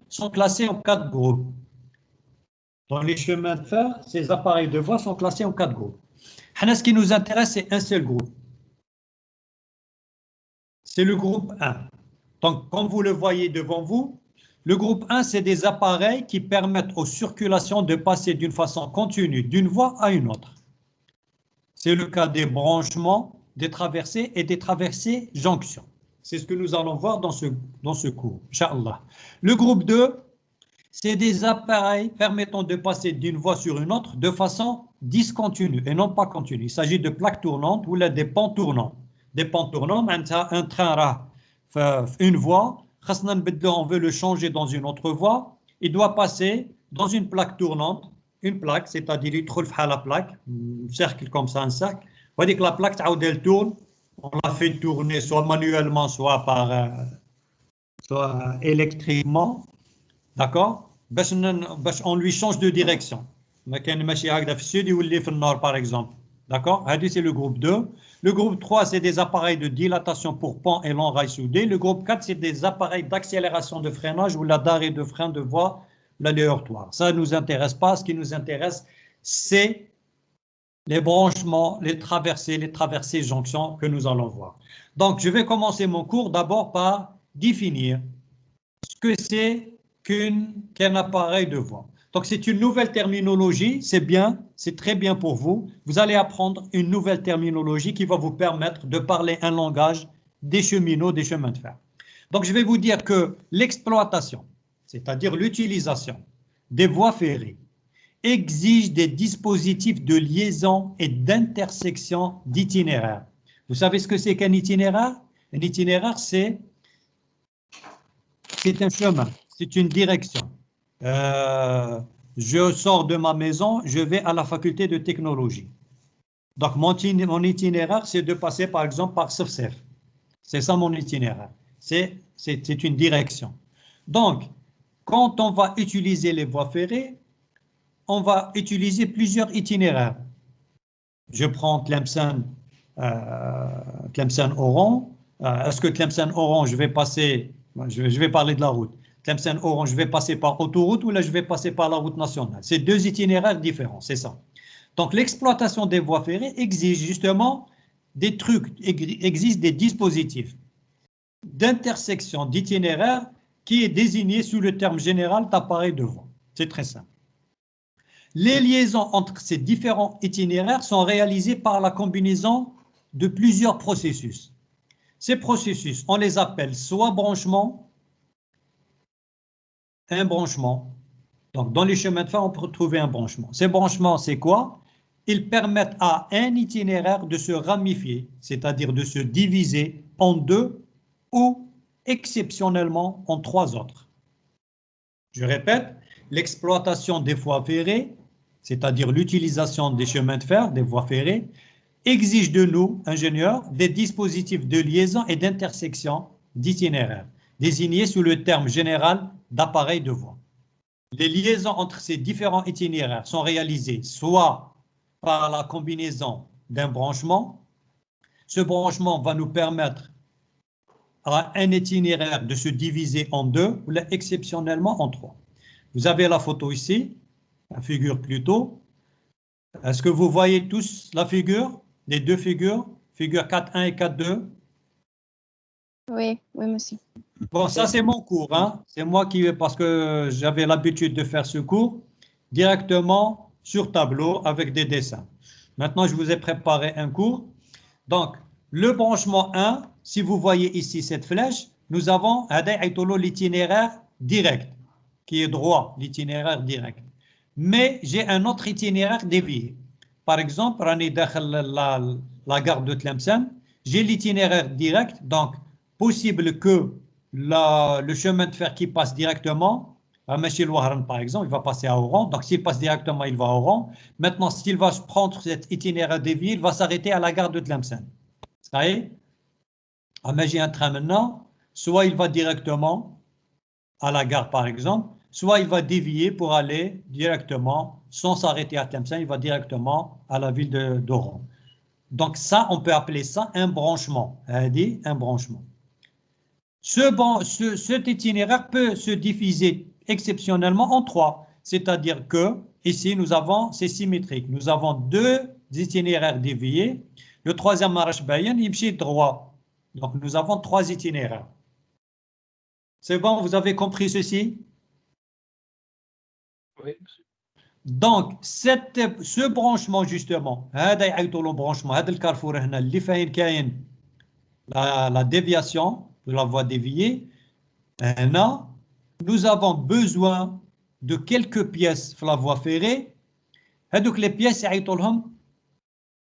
A: sont classés en 4 groupes. Dans les chemins de fer, ces appareils de voie sont classés en 4 groupes. Ce qui nous intéresse, c'est un seul groupe. C'est le groupe 1. Donc, comme vous le voyez devant vous, le groupe 1, c'est des appareils qui permettent aux circulations de passer d'une façon continue d'une voie à une autre. C'est le cas des branchements, des traversées et des traversées jonctions. C'est ce que nous allons voir dans ce cours, Inch'Allah. Le groupe 2, c'est des appareils permettant de passer d'une voie sur une autre de façon discontinue et non pas continue. Il s'agit de plaques tournantes ou des pans tournants. Des pans tournants, un train une voie, on veut le changer dans une autre voie, il doit passer dans une plaque tournante, une plaque, c'est-à-dire il trouve à la plaque, un cercle comme ça, un cercle. On dit que la plaque, elle tourne, on la fait tourner soit manuellement, soit électriquement, d'accord? On lui change de direction. Par exemple. D'accord? C'est le groupe 2. Le groupe 3, c'est des appareils de dilatation pour pont et long rail soudé. Le groupe 4, c'est des appareils d'accélération de freinage ou d'arrêt de frein de voie, l'aléatoire. Ça ne nous intéresse pas. Ce qui nous intéresse, c'est les branchements, les traversées jonctions que nous allons voir. Donc, je vais commencer mon cours d'abord par définir ce que c'est qu'un appareil de voie. Donc, c'est une nouvelle terminologie, c'est bien, c'est très bien pour vous. Vous allez apprendre une nouvelle terminologie qui va vous permettre de parler un langage des cheminots, des chemins de fer. Donc, je vais vous dire que l'exploitation, c'est-à-dire l'utilisation des voies ferrées, exige des dispositifs de liaison et d'intersection d'itinéraire. Vous savez ce que c'est qu'un itinéraire? Un itinéraire, c'est un chemin, c'est une direction. Je sors de ma maison, je vais à la faculté de technologie. Donc, mon itinéraire, c'est de passer, par exemple, par SFSF. C'est ça mon itinéraire. C'est une direction. Donc, quand on va utiliser les voies ferrées, on va utiliser plusieurs itinéraires. Je prends Tlemcen-Oran. Est-ce que Tlemcen-Oran, je vais passer, je vais parler de la route. Tlemcen-Oran, je vais passer par autoroute ou là, je vais passer par la route nationale. C'est deux itinéraires différents, c'est ça. Donc, l'exploitation des voies ferrées exige justement des trucs, existe des dispositifs d'intersection d'itinéraires qui est désigné sous le terme général d'appareil de voie. C'est très simple. Les liaisons entre ces différents itinéraires sont réalisées par la combinaison de plusieurs processus. Ces processus, on les appelle soit branchement, un branchement. Donc, dans les chemins de fer, on peut trouver un branchement. Ces branchements, c'est quoi? Ils permettent à un itinéraire de se ramifier, c'est-à-dire de se diviser en deux ou exceptionnellement en trois autres. Je répète, l'exploitation des voies ferrées, c'est-à-dire l'utilisation des chemins de fer, des voies ferrées, exige de nous, ingénieurs, des dispositifs de liaison et d'intersection d'itinéraires, désignés sous le terme général d'appareil de voie. Les liaisons entre ces différents itinéraires sont réalisées soit par la combinaison d'un branchement. Ce branchement va nous permettre à un itinéraire de se diviser en deux ou là, exceptionnellement en trois. Vous avez la photo ici, la figure plutôt. Est-ce que vous voyez tous la figure, les deux figures, figure 4.1 et 4.2?
D: Oui, oui, monsieur.
A: Bon, ça c'est mon cours, hein. C'est moi qui, parce que j'avais l'habitude de faire ce cours directement sur tableau avec des dessins. Maintenant, je vous ai préparé un cours. Donc, le branchement 1, si vous voyez ici cette flèche, nous avons l'itinéraire direct, qui est droit, l'itinéraire direct. Mais j'ai un autre itinéraire dévié. Par exemple, la gare de Tlemcen, j'ai l'itinéraire direct, donc possible que le chemin de fer qui passe directement, à Machil Wahran par exemple, il va passer à Oran, donc s'il passe directement, il va à Oran. Maintenant, s'il va prendre cet itinéraire dévié, il va s'arrêter à la gare de Tlemcen. Ça y est, j'ai un train maintenant, soit il va directement à la gare par exemple, soit il va dévier pour aller directement, sans s'arrêter à Tlemcen, il va directement à la ville d'Oran. Donc ça, on peut appeler ça un branchement. Un branchement. Cet itinéraire peut se diviser exceptionnellement en trois. C'est-à-dire que ici, nous avons, c'est symétrique. Nous avons deux itinéraires déviés. Le troisième marche bayen, il est droit. Donc, nous avons trois itinéraires. C'est bon, vous avez compris ceci?
H: Oui.
A: Donc, ce branchement, justement, le branchement, le carrefour, la déviation de la voie déviée, nous avons besoin de quelques pièces de la voie ferrée. Donc, les pièces,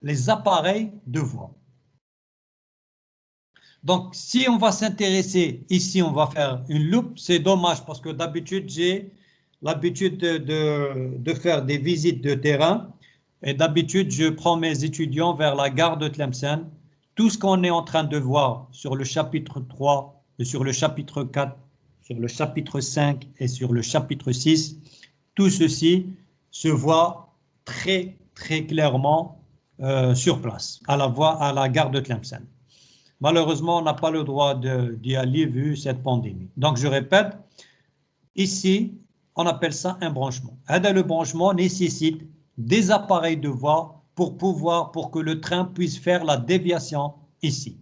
A: les appareils de voie. Donc, si on va s'intéresser ici, on va faire une loupe. C'est dommage parce que d'habitude, j'ai l'habitude de faire des visites de terrain. Et d'habitude, je prends mes étudiants vers la gare de Tlemcen. Tout ce qu'on est en train de voir sur le chapitre 3, et sur le chapitre 4, sur le chapitre 5 et sur le chapitre 6, tout ceci se voit très, très clairement sur place, à la gare de Tlemcen. Malheureusement, on n'a pas le droit d'y aller vu cette pandémie. Donc, je répète, ici, on appelle ça un branchement. Le branchement nécessite des appareils de voie pour que le train puisse faire la déviation ici.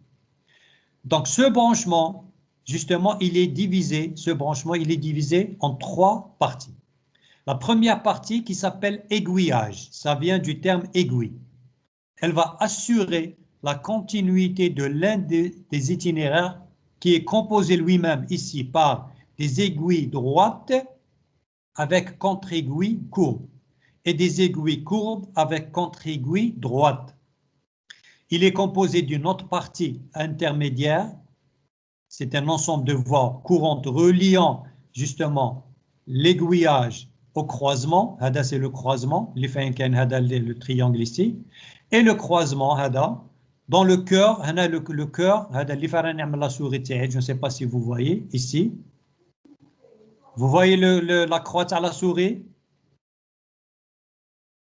A: Donc, ce branchement, justement, il est divisé en trois parties. La première partie qui s'appelle aiguillage, ça vient du terme aiguille. Elle va assurer la continuité de l'un des itinéraires qui est composé lui-même ici par des aiguilles droites avec contre-aiguille courbe et des aiguilles courbes avec contre-aiguille droite. Il est composé d'une autre partie intermédiaire. C'est un ensemble de voies courantes reliant justement l'aiguillage au croisement. Hada, c'est le croisement. Le triangle ici. Et le croisement, hada, dans le cœur, le cœur, la souris, je ne sais pas si vous voyez ici. Vous voyez la croix à la souris?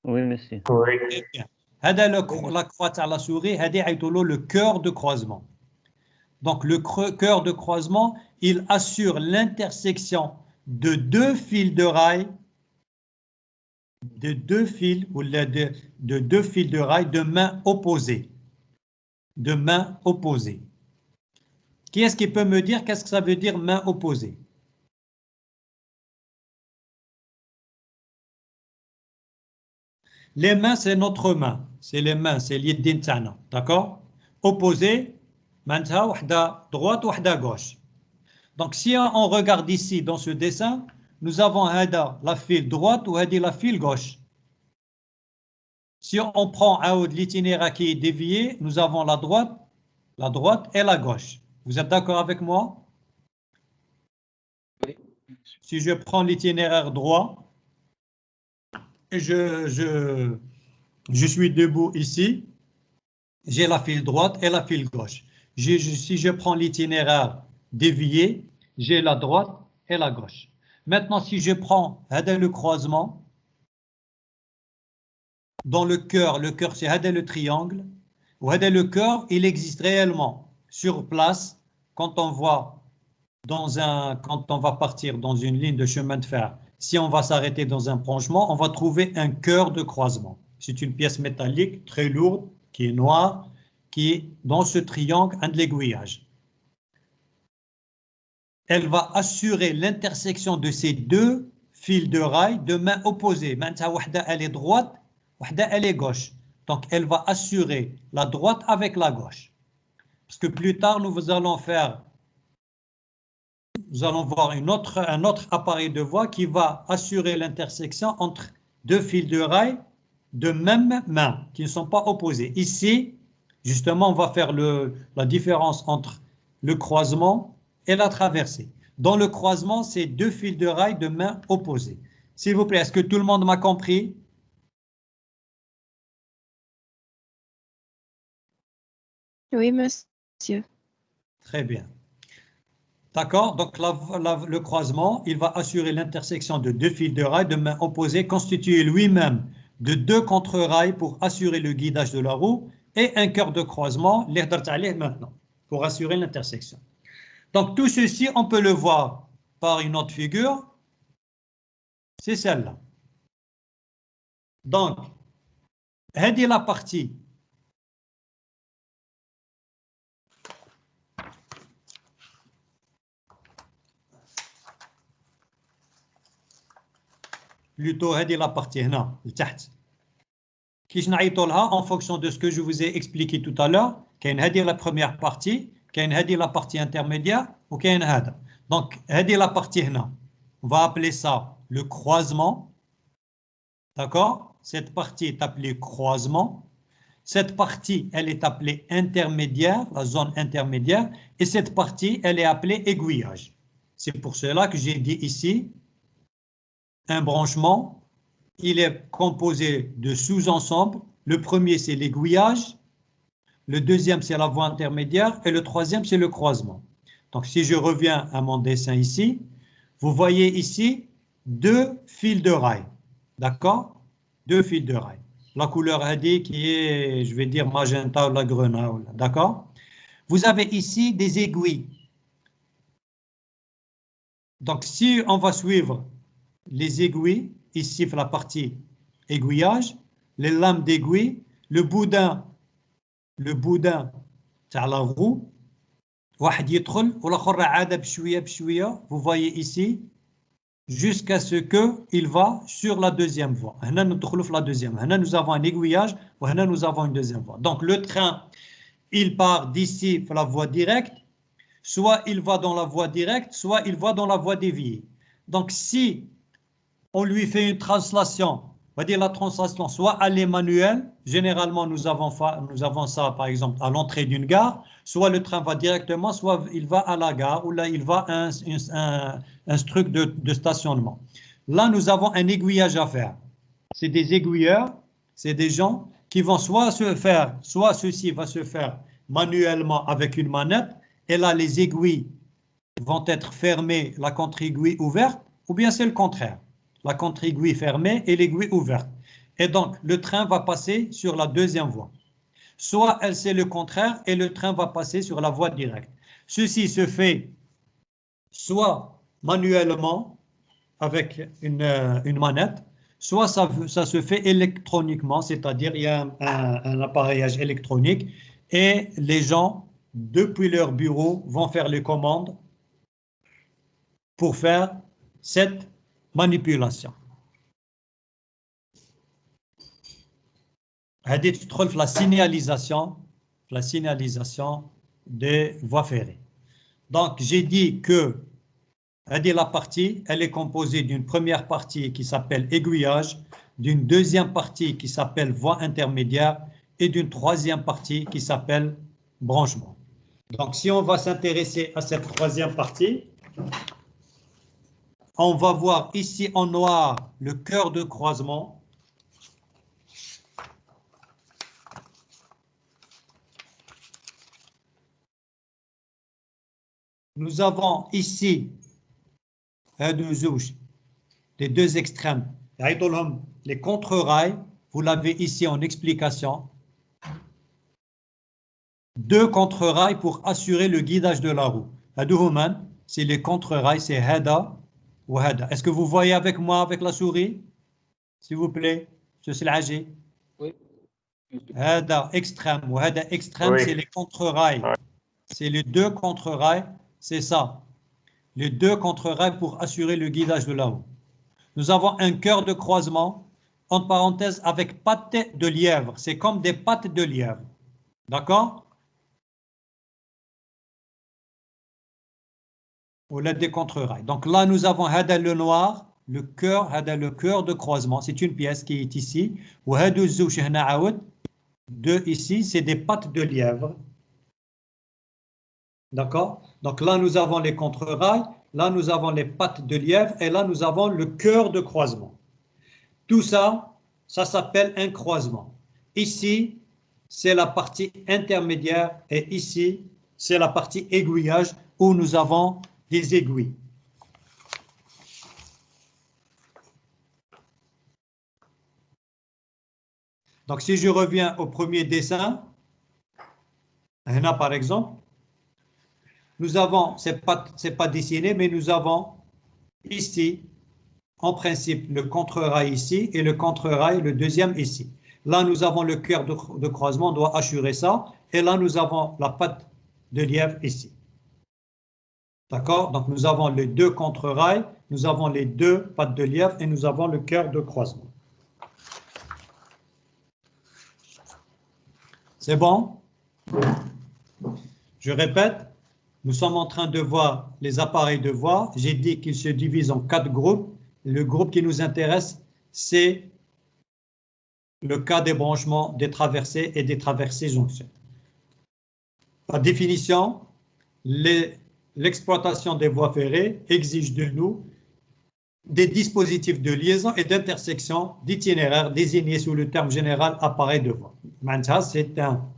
F: Oui, monsieur.
B: Oui.
A: La croix à la souris, le cœur de croisement. Donc, le cœur de croisement, il assure l'intersection de deux fils de rail, de deux fils de rail de main opposée. De main opposée. Qui est-ce qui peut me dire qu'est-ce que ça veut dire main opposée? Les mains, c'est notre main. C'est les mains, c'est l'yedin tana. D'accord? Opposé, manta wahda droite, wahda gauche. Donc, si on regarde ici dans ce dessin, nous avons hada la file droite ou hadi la file gauche. Si on prend l'itinéraire qui est dévié, nous avons la droite et la gauche. Vous êtes d'accord avec moi?
H: Oui.
A: Si je prends l'itinéraire droit, et je suis debout ici, j'ai la file droite et la file gauche. Si je prends l'itinéraire dévié, j'ai la droite et la gauche. Maintenant, si je prends le croisement, dans le cœur c'est le triangle, ou le cœur, il existe réellement sur place quand on va partir dans une ligne de chemin de fer. Si on va s'arrêter dans un branchement, on va trouver un cœur de croisement. C'est une pièce métallique très lourde, qui est noire, qui est dans ce triangle de l'aiguillage. Elle va assurer l'intersection de ces deux fils de rail de main opposée. Maintenant, elle est droite, elle est gauche. Donc, elle va assurer la droite avec la gauche. Parce que plus tard, nous allons voir un autre appareil de voie qui va assurer l'intersection entre deux fils de rail de même main, qui ne sont pas opposés. Ici, justement, on va faire la différence entre le croisement et la traversée. Dans le croisement, c'est deux fils de rail de main opposées. S'il vous plaît, est-ce que tout le monde m'a compris?
D: Oui, monsieur.
A: Très bien. D'accord, donc le croisement, il va assurer l'intersection de deux fils de rail de main opposées constitué lui-même de deux contre-rails pour assurer le guidage de la roue et un cœur de croisement, maintenant, pour assurer l'intersection. Donc tout ceci, on peut le voir par une autre figure, c'est celle-là. Donc, c'est la partie. Plutôt, c'est la partie هنا لتحت. كيش نعيطوا لها en fonction de ce que je vous ai expliqué tout à l'heure. كاين هذه la première partie, كاين هذه la partie intermédiaire وكاين هذا. Donc, هذه la partie هنا. On va appeler ça le croisement. D'accord? Cette partie est appelée croisement. Cette partie, elle est appelée intermédiaire, la zone intermédiaire. Et cette partie, elle est appelée aiguillage. C'est pour cela que j'ai dit ici, un branchement, il est composé de sous-ensembles. Le premier, c'est l'aiguillage. Le deuxième, c'est la voie intermédiaire. Et le troisième, c'est le croisement. Donc, si je reviens à mon dessin ici, vous voyez ici deux fils de rail. D'accord? Deux fils de rail. La couleur hadi qui est, je vais dire, magenta ou la grenat. D'accord? Vous avez ici des aiguilles. Donc, si on va suivre les aiguilles, ici la partie aiguillage, les lames d'aiguille, le boudin تاع la roue, واحد يدخل والآخر عاد بشوية بشوية, vous voyez ici, jusqu'à ce qu'il va sur la deuxième voie. هنا ندخلوا في la deuxième. هنا nous avons un aiguillage, وهنا nous avons une deuxième voie. Donc le train, il part d'ici pour la voie directe soit il va dans la voie directe, soit il va dans la voie déviée. Donc, si on lui fait une translation, on va dire la translation, soit à l'emanuel, généralement nous avons ça par exemple à l'entrée d'une gare, soit le train va directement, soit il va à la gare, ou là il va à un truc de stationnement. Là, nous avons un aiguillage à faire. C'est des aiguilleurs, c'est des gens qui vont soit ceci va se faire manuellement avec une manette, et là les aiguilles vont être fermées, la contre-aiguille ouverte, ou bien c'est le contraire. La contre-aiguille fermée et l'aiguille ouverte. Et donc, le train va passer sur la deuxième voie. Soit c'est le contraire et le train va passer sur la voie directe. Ceci se fait soit manuellement avec une manette, soit ça se fait électroniquement, c'est-à-dire il y a un appareillage électronique et les gens, depuis leur bureau, vont faire les commandes pour faire cette manipulation. هذه تدخل في la signalisation des voies ferrées. Donc j'ai dit que la partie, elle est composée d'une première partie qui s'appelle aiguillage, d'une deuxième partie qui s'appelle voie intermédiaire et d'une troisième partie qui s'appelle branchement. Donc si on va s'intéresser à cette troisième partie, on va voir ici en noir le cœur de croisement. Nous avons ici les deux extrêmes, les contre-rails, vous l'avez ici en explication. Deux contre-rails pour assurer le guidage de la roue. C'est les contre-rails, c'est Hada ou Hada. Est-ce que vous voyez avec moi avec la souris? S'il vous plaît, M. Selhaji.
H: Oui.
A: Hada extrême ou Hada extrême, oui. C'est les contre-rails. C'est les deux contre-rails, c'est ça. Les deux contre-rails pour assurer le guidage de la roue. Nous avons un cœur de croisement, entre parenthèses, avec pattes de lièvre. C'est comme des pattes de lièvre. D'accord? Ou là, des contre-rails. Donc là, nous avons Hada le noir, le cœur de croisement. C'est une pièce qui est ici. Ou Hada zouch hna aoud. Deux ici, c'est des pattes de lièvre. D'accord? Donc là, nous avons les contre-rails, là, nous avons les pattes de lièvre et là, nous avons le cœur de croisement. Tout ça, ça s'appelle un croisement. Ici, c'est la partie intermédiaire et ici, c'est la partie aiguillage où nous avons des aiguilles. Donc, si je reviens au premier dessin, là, par exemple, nous avons, c'est pas dessiné, mais nous avons ici, en principe, le contre-rail ici et le contre-rail, le deuxième ici. Là, nous avons le cœur de croisement, on doit assurer ça. Et là, nous avons la patte de lièvre ici. D'accord? Donc, nous avons les deux contre-rails, nous avons les deux pattes de lièvre et nous avons le cœur de croisement. C'est bon? Je répète. Nous sommes en train de voir les appareils de voie. J'ai dit qu'ils se divisent en 4 groupes. Le groupe qui nous intéresse, c'est le cas des branchements, des traversées et des traversées jonctions. Par définition, l'exploitation des voies ferrées exige de nous des dispositifs de liaison et d'intersection d'itinéraires désignés sous le terme général appareil de voie. C'est un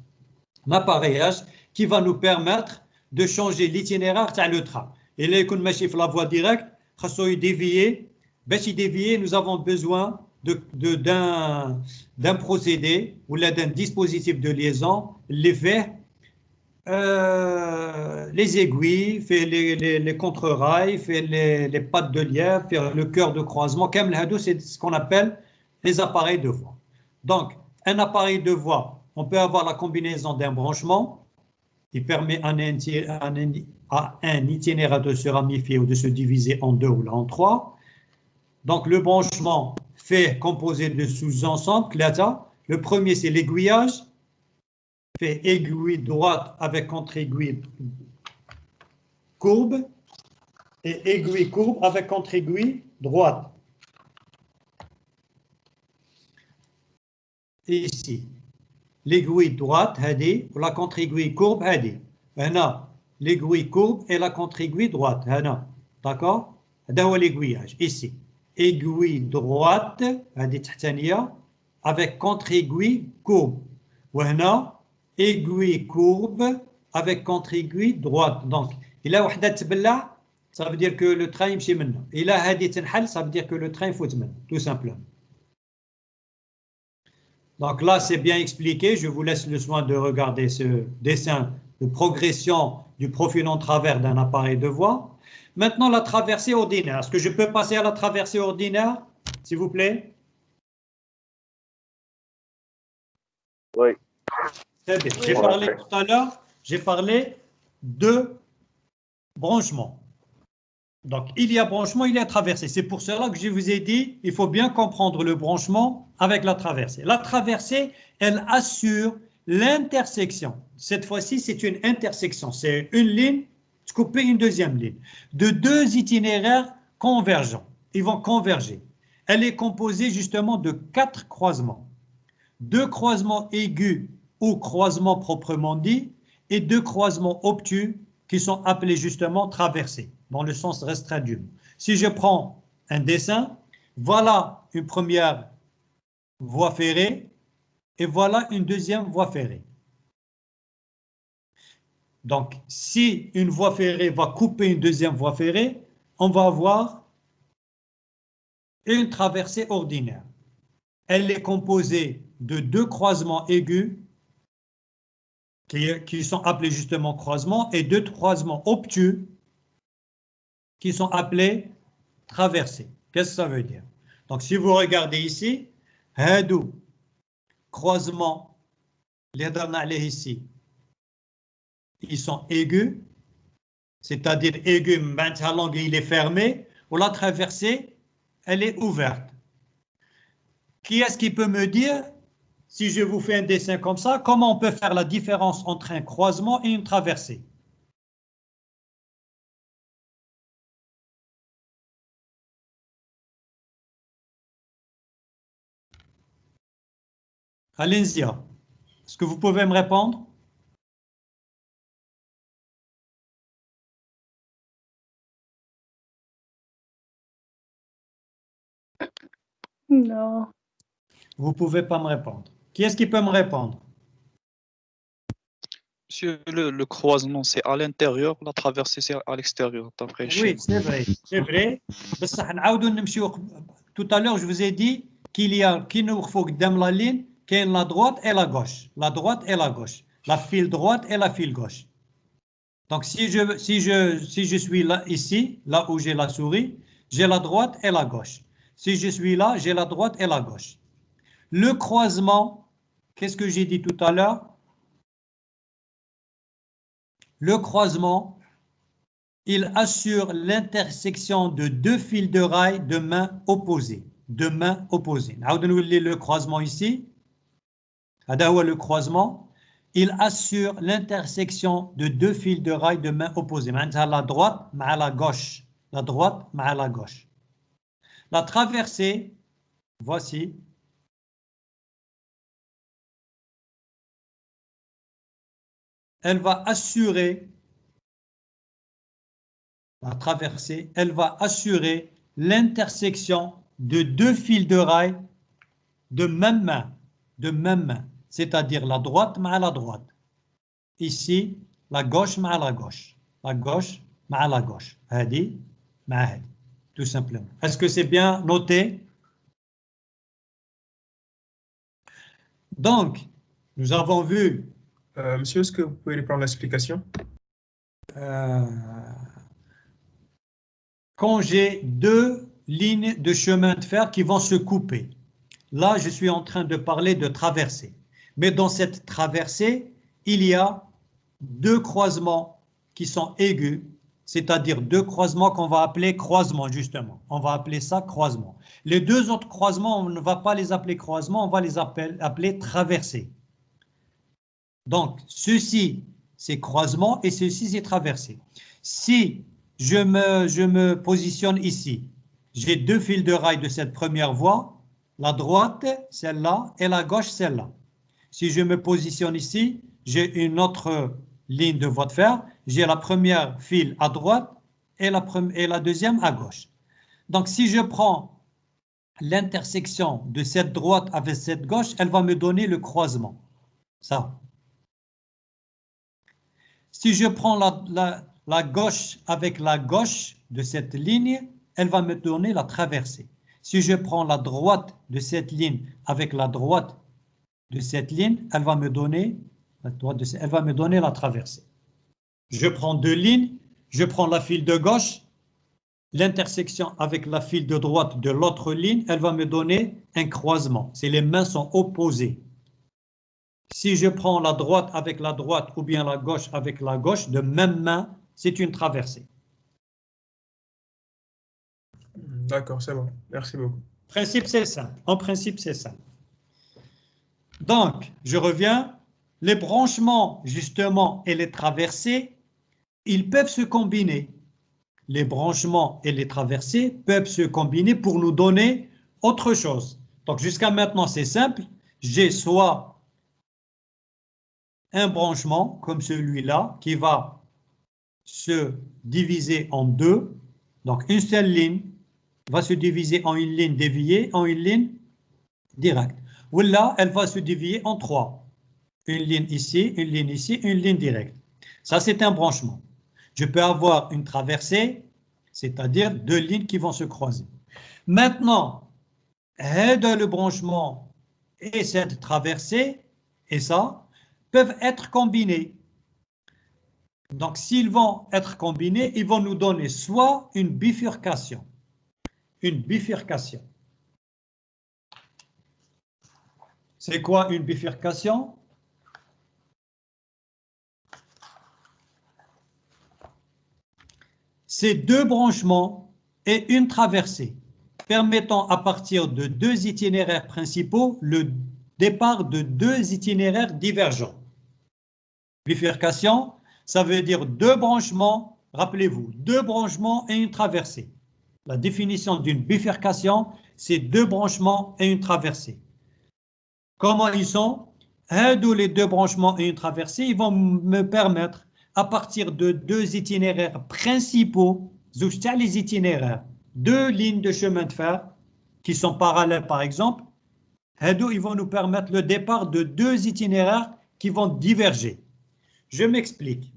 A: appareillage qui va nous permettre de changer l'itinéraire de le train. Et là, quand on est la voie directe, il faut dévier. Pour dévier, nous avons besoin d'un procédé ou d'un dispositif de liaison, l'effet, les aiguilles, fait les contre-rails, fait les pattes de lièvre, fait le cœur de croisement. C'est ce qu'on appelle les appareils de voie. Donc, un appareil de voie, on peut avoir la combinaison d'un branchement, qui permet à un itinéraire de se ramifier ou de se diviser en 2 ou en 3. Donc, le branchement fait composé de sous-ensembles. Le premier, c'est l'aiguillage, fait aiguille droite avec contre-aiguille courbe et aiguille courbe avec contre-aiguille droite. Et ici, l'aiguille droite, هذه, ou la contre-aiguille courbe, هذه. هنا l'aiguille courbe et la contre-aiguille droite. هنا. D'accord? هذا هو l'aiguillage. Ici, aiguille droite, هذه تحتانية, avec contre-aiguille courbe. وهنا aiguille courbe avec contre-aiguille droite. Donc, إلا وحدة تبلع, ça veut dire que le train يمشي منه. إلا هذه تنحل, ça veut dire que le train يفوت منه, tout simplement. Donc là, c'est bien expliqué. Je vous laisse le soin de regarder ce dessin de progression du profil en travers d'un appareil de voie. Maintenant, la traversée ordinaire. Est-ce que je peux passer à la traversée ordinaire, s'il vous plaît?
I: Oui.
A: Très bien. J'ai parlé tout à l'heure, j'ai parlé de branchement. Donc, il y a branchement, il y a traversée. C'est pour cela que je vous ai dit, il faut bien comprendre le branchement avec la traversée. La traversée, elle assure l'intersection. Cette fois-ci, c'est une intersection. C'est une ligne, couper une deuxième ligne, de deux itinéraires convergents. Ils vont converger. Elle est composée justement de 4 croisements. 2 croisements aigus ou croisements proprement dit, et 2 croisements obtus qui sont appelés justement traversées, dans le sens restreint du mot. Si je prends un dessin, voilà une première voie ferrée et voilà une deuxième voie ferrée. Donc, si une voie ferrée va couper une deuxième voie ferrée, on va avoir une traversée ordinaire. Elle est composée de 2 croisements aigus qui sont appelés justement croisements et 2 croisements obtus qui sont appelés traversées. Qu'est-ce que ça veut dire? Donc, si vous regardez ici, هادو croisements, les هضرنا عليه ici, ils sont aigus, c'est-à-dire aigu, l'angle il est fermé, ou la traversée, elle est ouverte. Qui est-ce qui peut me dire, si je vous fais un dessin comme ça, comment on peut faire la différence entre un croisement et une traversée? Allez-y, est-ce que vous pouvez me répondre?
G: Non.
A: Vous ne pouvez pas me répondre. Qui est-ce qui peut me répondre?
L: Monsieur, le croisement, c'est à l'intérieur, la traversée, c'est à l'extérieur.
A: Oui, c'est vrai, c'est vrai. Tout à l'heure, je vous ai dit qu'il y a la ligne, qu'il y a la droite et la gauche. La droite et la gauche. La file droite et la file gauche. Donc, si je suis là, ici, là où j'ai la souris, j'ai la droite et la gauche. Si je suis là, j'ai la droite et la gauche. Le croisement, qu'est-ce que j'ai dit tout à l'heure? Le croisement, il assure l'intersection de 2 fils de rail de main opposées. De main opposées. Le croisement ici, le croisement, il assure l'intersection de 2 fils de rail de main opposées. La droite à la gauche. La droite à la gauche. La traversée, voici. Elle va assurer, la traversée, elle va assurer l'intersection de 2 fils de rail de même main, c'est-à-dire la droite à la droite. Ici, la gauche à la gauche. La gauche à la gauche. Hadi, hadi, tout simplement. Est-ce que c'est bien noté? Donc, nous avons vu.
M: Monsieur, est-ce que vous pouvez reprendre l'explication?
A: Quand j'ai 2 lignes de chemin de fer qui vont se couper, là je suis en train de parler de traversée. Mais dans cette traversée, il y a 2 croisements qui sont aigus, c'est-à-dire 2 croisements qu'on va appeler croisements justement. On va appeler ça croisement. Les 2 autres croisements, on ne va pas les appeler croisements, on va les appeler traversées. Donc, ceci, c'est croisement et ceci, c'est traversée. Si je me positionne ici, j'ai deux fils de rails de cette première voie, la droite, celle-là, et la gauche, celle-là. Si je me positionne ici, j'ai une autre ligne de voie de fer, j'ai la première fil à droite et la deuxième à gauche. Donc, si je prends l'intersection de cette droite avec cette gauche, elle va me donner le croisement. Ça. Si je prends la gauche avec la gauche de cette ligne, elle va me donner la traversée. Si je prends la droite de cette ligne avec la droite de cette ligne, elle va me donner la traversée. Je prends deux lignes, je prends la file de gauche, l'intersection avec la file de droite de l'autre ligne, elle va me donner un croisement. Si les mains sont opposées. Si je prends la droite avec la droite ou bien la gauche avec la gauche, de même main, c'est une traversée.
M: D'accord, c'est bon. Merci beaucoup.
A: En principe, c'est simple. En principe, c'est simple. Donc, je reviens. Les branchements, justement, et les traversées, ils peuvent se combiner. Les branchements et les traversées peuvent se combiner pour nous donner autre chose. Donc, jusqu'à maintenant, c'est simple. J'ai soit un branchement, comme celui-là, qui va se diviser en deux. Donc, une seule ligne va se diviser en une ligne déviée, en une ligne directe. Ou là, elle va se diviser en trois. Une ligne ici, une ligne ici, une ligne directe. Ça, c'est un branchement. Je peux avoir une traversée, c'est-à-dire deux lignes qui vont se croiser. Maintenant, le branchement et cette traversée, et ça, peuvent être combinés. Donc, s'ils vont être combinés, ils vont nous donner soit une bifurcation. Une bifurcation. C'est quoi une bifurcation? C'est deux branchements et une traversée, permettant à partir de deux itinéraires principaux le départ de deux itinéraires divergents. Bifurcation, ça veut dire deux branchements, rappelez-vous, deux branchements et une traversée. La définition d'une bifurcation, c'est deux branchements et une traversée. Comment ils sont? Les deux branchements et une traversée, ils vont me permettre, à partir de deux itinéraires principaux, les itinéraires, deux lignes de chemin de fer qui sont parallèles par exemple, ils vont nous permettre le départ de deux itinéraires qui vont diverger. Je m'explique.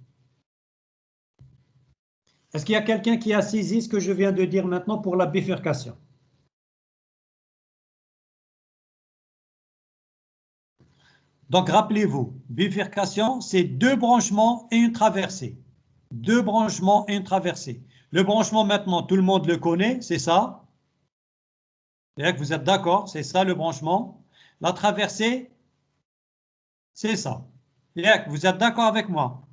A: Est-ce qu'il y a quelqu'un qui a saisi ce que je viens de dire maintenant pour la bifurcation? Donc, rappelez-vous, bifurcation, c'est deux branchements et une traversée. Deux branchements et une traversée. Le branchement, maintenant, tout le monde le connaît, c'est ça. Vous êtes d'accord, c'est ça le branchement. La traversée, c'est ça. Vous êtes d'accord avec moi?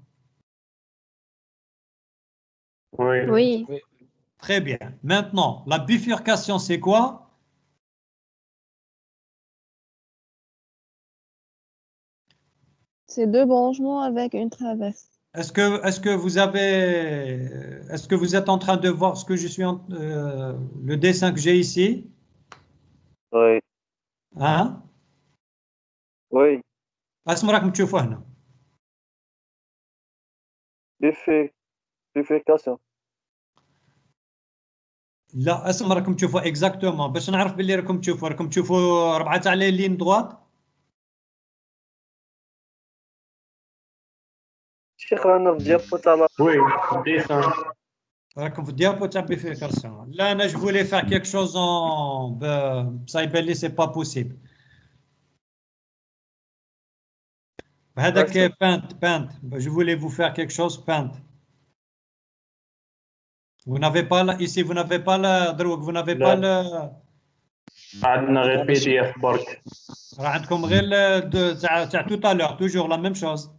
B: Oui.
D: Oui.
A: Très bien. Maintenant, la bifurcation, c'est quoi?
D: C'est deux branchements avec une traverse.
A: Est-ce que vous êtes en train de voir ce que je suis le dessin que j'ai ici?
I: Oui.
A: Hein?
I: Oui.
A: اسم راكم تشوفوا هنا.
I: bifurcation.
A: لا اسم راكم تشوفوا اكزاكتومون باش نعرف باللي راكم تشوفوا ربعه تاع لي لين دروات.
I: شيخ رانا في ديابو تاع
B: وي ديسان.
A: راكم في ديابو تاع بيفيكاسيون. لا انا جو فولي فار كيك شوز اون ça يبان لي سي با بوسيبل. هذاك peinte. Je voulais vous faire quelque chose peinte. Vous n'avez pas là, ici, vous n'avez pas la drogue, vous n'avez pas le.
B: عندنا غير PDF برك.
A: راه عندكم غير تاع tout à l'heure, toujours la même chose.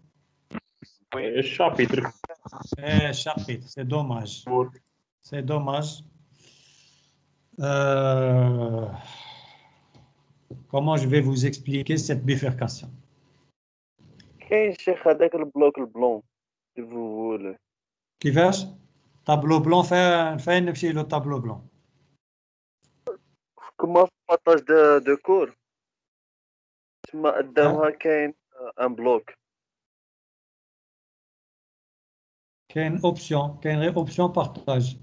B: Oui, chapitre.
A: Chapitre, c'est dommage. C'est dommage. Comment je vais vous expliquer cette bifurcation?
I: كاين شيخ هذاك البلوك البلون اللي vous voulez.
A: كيفاش؟ Tableau blanc, فين نمشي le tableau blanc.
I: كما في البارطاج دو كور تما قدامها كاين ان بلوك.
A: كاين option, كاين غير option partage.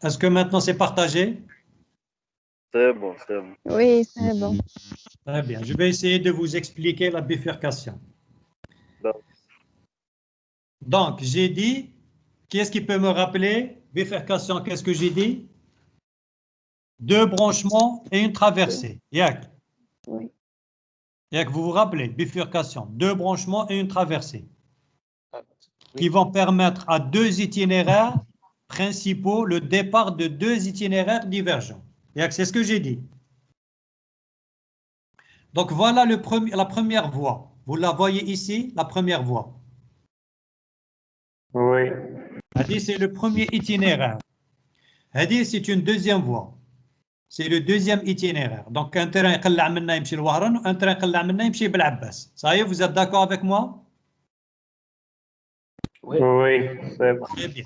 A: Est-ce que maintenant c'est partagé?
I: C'est bon, c'est bon.
D: Oui, c'est bon.
A: Très bien. Je vais essayer de vous expliquer la bifurcation. Donc, j'ai dit, qui est-ce qui peut me rappeler? Bifurcation, qu'est-ce que j'ai dit? Deux branchements et une traversée. Yak.
D: Oui.
A: Yak, vous vous rappelez? Bifurcation, deux branchements et une traversée. Qui vont permettre à deux itinéraires principaux le départ de deux itinéraires divergents. C'est ce que j'ai dit. Donc voilà la première voie. Vous la voyez ici, la première voie.
B: Oui.
A: Hadi, c'est le premier itinéraire. Hadi, c'est une deuxième voie. C'est le deuxième itinéraire. Donc un train يقلع منا يمشي لوهران un train يقلع منا يمشي بالعباس. Ça y est, vous êtes d'accord avec moi?
B: Oui, c'est bon.
A: Très bien.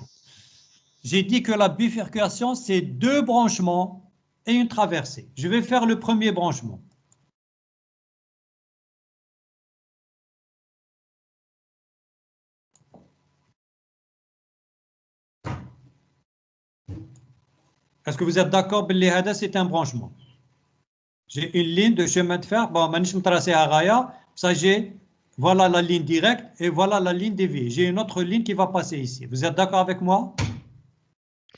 A: J'ai dit que la bifurcation, c'est deux branchements et une traversée. Je vais faire le premier branchement. Est-ce que vous êtes d'accord? C'est un branchement. J'ai une ligne de chemin de fer. Bon, je vais tracer à Raya. Ça, voilà la ligne directe et voilà la ligne déviée. J'ai une autre ligne qui va passer ici. Vous êtes d'accord avec moi?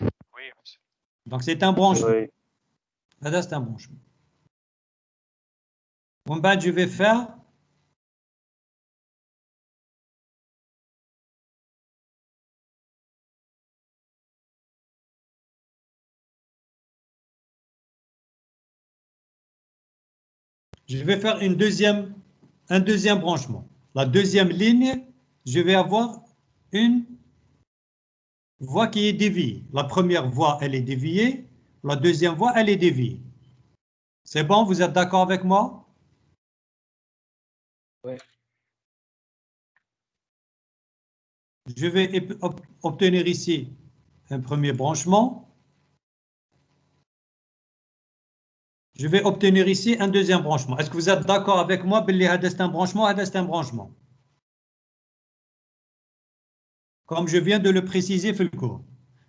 L: Oui, monsieur.
A: Donc, c'est un branchement.
I: Oui.
A: C'est un branchement. Bon, ben, je vais faire un deuxième branchement. La deuxième ligne, je vais avoir une voie qui est déviée. La première voie, elle est déviée. La deuxième voie, elle est déviée. C'est bon, vous êtes d'accord avec moi?
H: Oui.
A: Je vais obtenir ici un premier branchement. Je vais obtenir ici un deuxième branchement. Est-ce que vous êtes d'accord avec moi? C'est un branchement, c'est un branchement. Comme je viens de le préciser,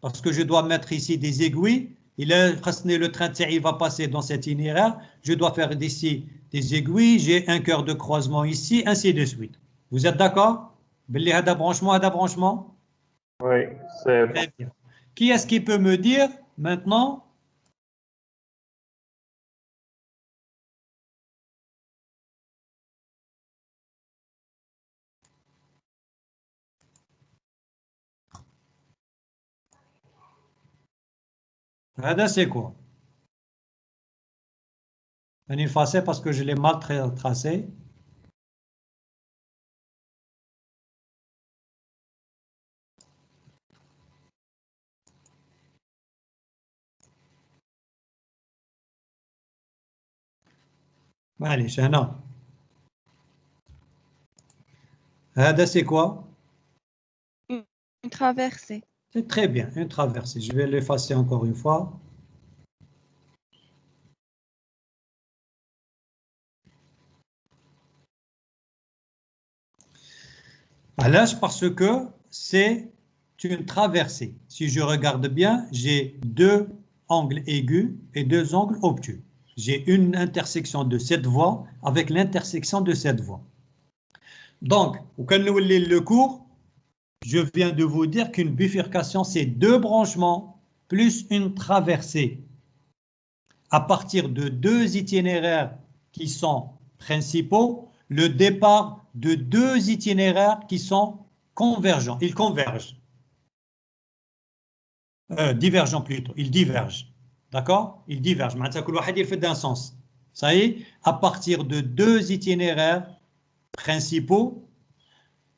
A: parce que je dois mettre ici des aiguilles. Le train il va passer dans cet itinéraire. Je dois faire d'ici des aiguilles. J'ai un cœur de croisement ici, ainsi de suite. Vous êtes d'accord? Branchement?
B: Oui, c'est bon.
A: Très bien. Qui est-ce qui peut me dire maintenant? C'est quoi? Un effacé parce que je l'ai mal tracé. Allez, c'est un an. C'est quoi?
D: Une traversée.
A: C'est très bien, une traversée. Je vais l'effacer encore une fois. Parce que c'est une traversée. Si je regarde bien, j'ai deux angles aigus et deux angles obtus. J'ai une intersection de cette voie avec l'intersection de cette voie. Donc, le cours, je viens de vous dire qu'une bifurcation, c'est deux branchements plus une traversée. À partir de deux itinéraires qui sont principaux, le départ de deux itinéraires qui sont convergents. Ils convergent. Divergents plutôt. Ils divergent. D'accord? Ils divergent. Il fait d'un sens. Ça y est, à partir de deux itinéraires principaux,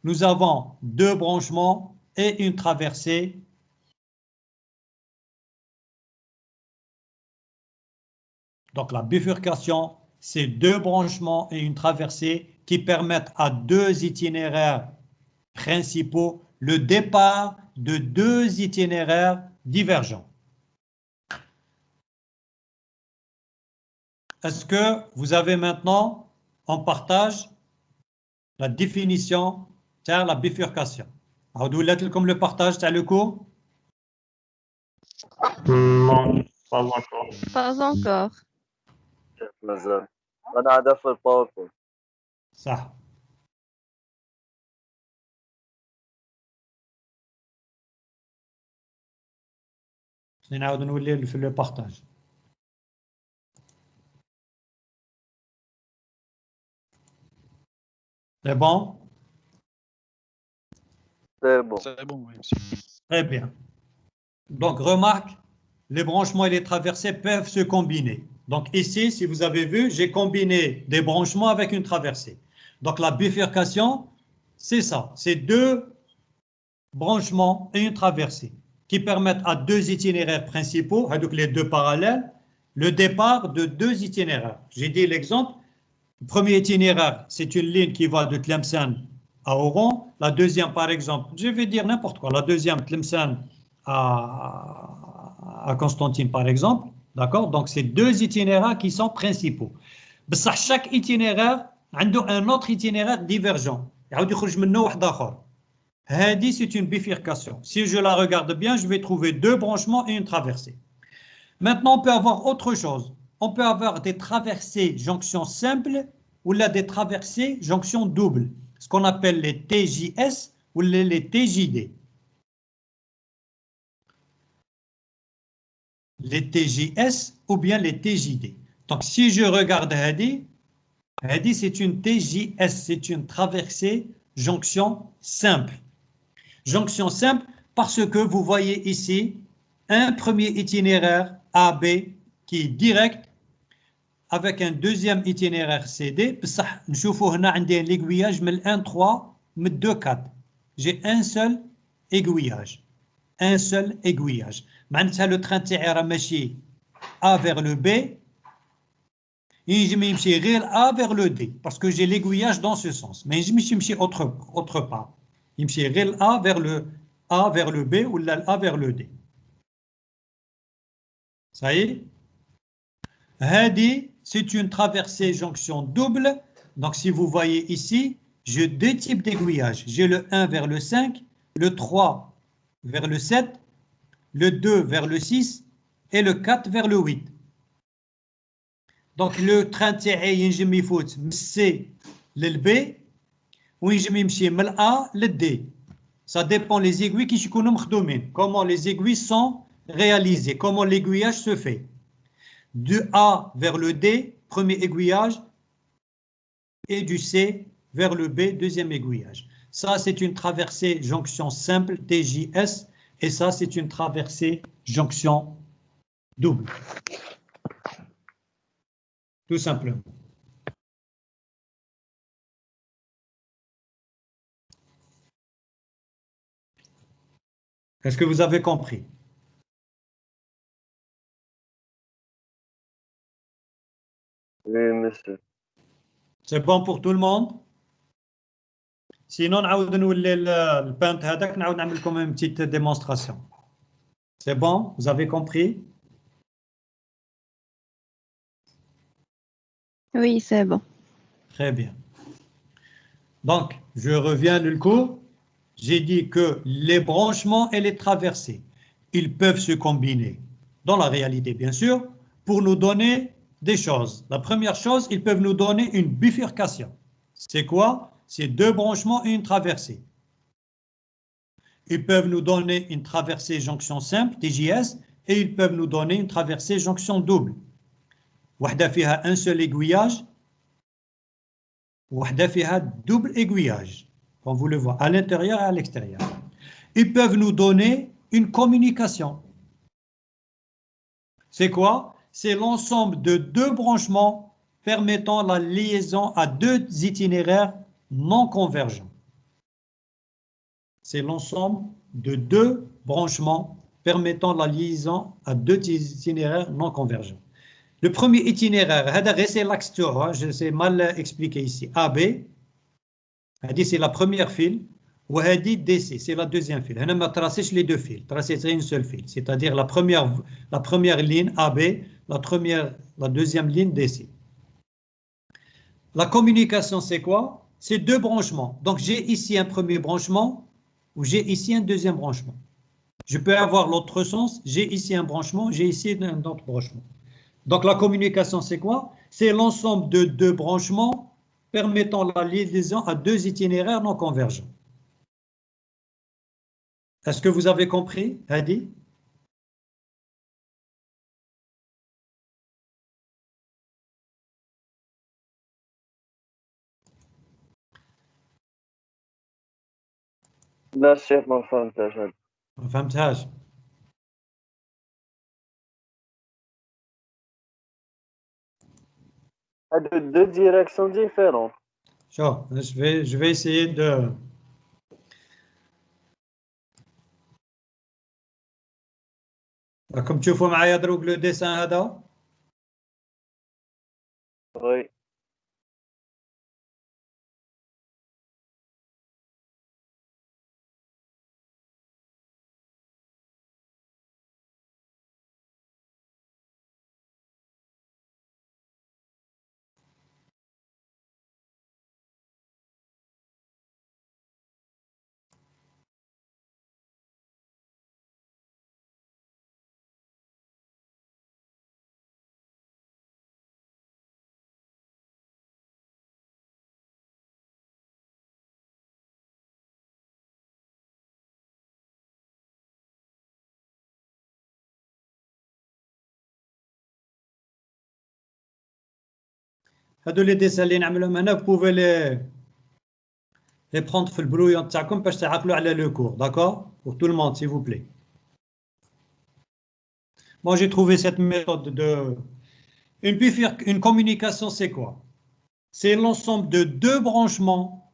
A: nous avons deux branchements et une traversée Donc la bifurcation, c'est deux branchements et une traversée qui permettent à deux itinéraires principaux le départ de deux itinéraires divergents. Est-ce que vous avez maintenant en partage la définition de la bifurcation? comme le partage de le cours?
B: Non, pas encore.
D: Pas encore.
I: مازال انا عاد في الباوربوينت.
A: صح. نعاود نولي في le partage. C'est bon?
I: C'est bon.
L: C'est bon, oui, monsieur.
A: Très bien. Donc, remarque, les branchements et les traversées peuvent se combiner. Donc ici, si vous avez vu, j'ai combiné des branchements avec une traversée. Donc la bifurcation, c'est ça. C'est deux branchements et une traversée qui permettent à deux itinéraires principaux, donc les deux parallèles, le départ de deux itinéraires. J'ai dit l'exemple. Le premier itinéraire, c'est une ligne qui va de Tlemcen à Oran. La deuxième, par exemple, je vais dire n'importe quoi. La deuxième, Tlemcen à Constantine, par exemple. D'accord? Donc, c'est deux itinéraires qui sont principaux. Chaque itinéraire a un autre itinéraire divergent. C'est une bifurcation. Si je la regarde bien, je vais trouver deux branchements et une traversée. Maintenant, on peut avoir autre chose. On peut avoir des traversées jonction simples ou là des traversées jonction double. Ce qu'on appelle les TJS ou les TJD. Les TJS ou bien les TJD. Donc, si je regarde Hadi, c'est une TJS, c'est une traversée jonction simple. Jonction simple parce que vous voyez ici un premier itinéraire AB qui est direct avec un deuxième itinéraire CD. نشوفوا هنا عندي l'aiguillage من 1 3 من 2 4. J'ai un seul aiguillage. Un seul aiguillage. معناتها le train تاعي راه ماشي A vers le B. ينجم يمشي غير A vers le D parce que j'ai l'aiguillage dans ce sens. Mais ينجمش يمشي autre part. يمشي غير A vers le B ou A vers le D. Ça y est? Hadi, c'est une traversée jonction double. Donc, si vous voyez ici, j'ai deux types d'aiguillage. J'ai le 1 vers le 5, le 3 vers le 7, le 2 vers le 6 et le 4 vers le 8. Donc, le train تاعي ينجم يفوت من C للB وينجم يمشي من A للD. Ça dépend les aiguilles qui يكونوا مخدومين. Comment les aiguilles sont réalisées, comment l'aiguillage se fait. Du A vers le D, premier aiguillage, et du C vers le B, deuxième aiguillage. Ça, c'est une traversée jonction simple, TJS, et ça, c'est une traversée jonction double. Tout simplement. Est-ce que vous avez compris?
I: Oui, monsieur.
A: C'est bon pour tout le monde? Sinon, نعاود نولي البانت هذاك نعاود نعمل لكم une petite démonstration. C'est bon? Vous avez compris?
D: Oui, c'est bon.
A: Très bien. Donc, je reviens le cours. J'ai dit que les branchements et les traversées, ils peuvent se combiner dans la réalité, bien sûr, pour nous donner des choses. La première chose, ils peuvent nous donner une bifurcation. C'est quoi? C'est deux branchements et une traversée. Ils peuvent nous donner une traversée jonction simple, TJS, et ils peuvent nous donner une traversée jonction double. وحدة فيها un seul aiguillage, وحدة فيها double aiguillage, comme vous le voyez, à l'intérieur et à l'extérieur. Ils peuvent nous donner une communication. C'est quoi? C'est l'ensemble de deux branchements permettant la liaison à deux itinéraires non convergents. C'est l'ensemble de deux branchements permettant la liaison à deux itinéraires non convergents. Le premier itinéraire, c'est l'axe, je sais mal expliqué ici. AB, c'est la première file. Ou DC, c'est la deuxième file. On ne tracé les deux files, tracé une seule file. C'est-à-dire la première ligne AB, la deuxième ligne DC. La communication, c'est quoi? C'est deux branchements. Donc, j'ai ici un premier branchement ou j'ai ici un deuxième branchement. Je peux avoir l'autre sens. J'ai ici un branchement, j'ai ici un autre branchement. Donc, la communication, c'est quoi? C'est l'ensemble de deux branchements permettant la liaison à deux itinéraires non convergents. Est-ce que vous avez compris, Hadi?
I: لا الشيخ ما فهمتهاش هذا.
A: ما فهمتهاش.
I: هادو deux directions différentes.
A: Je vais essayer de... راكم تشوفوا معايا دروك لو ديسان هذا؟
I: Oui.
A: هادو لي ديسان اللي نعملهم هنا vous pouvez les prendre في البرويون تاعكم باش تعقلوا على لو كور, d'accord? Pour tout le monde, s'il vous plaît. Moi, j'ai trouvé cette méthode de... Une communication, c'est quoi? C'est l'ensemble de deux branchements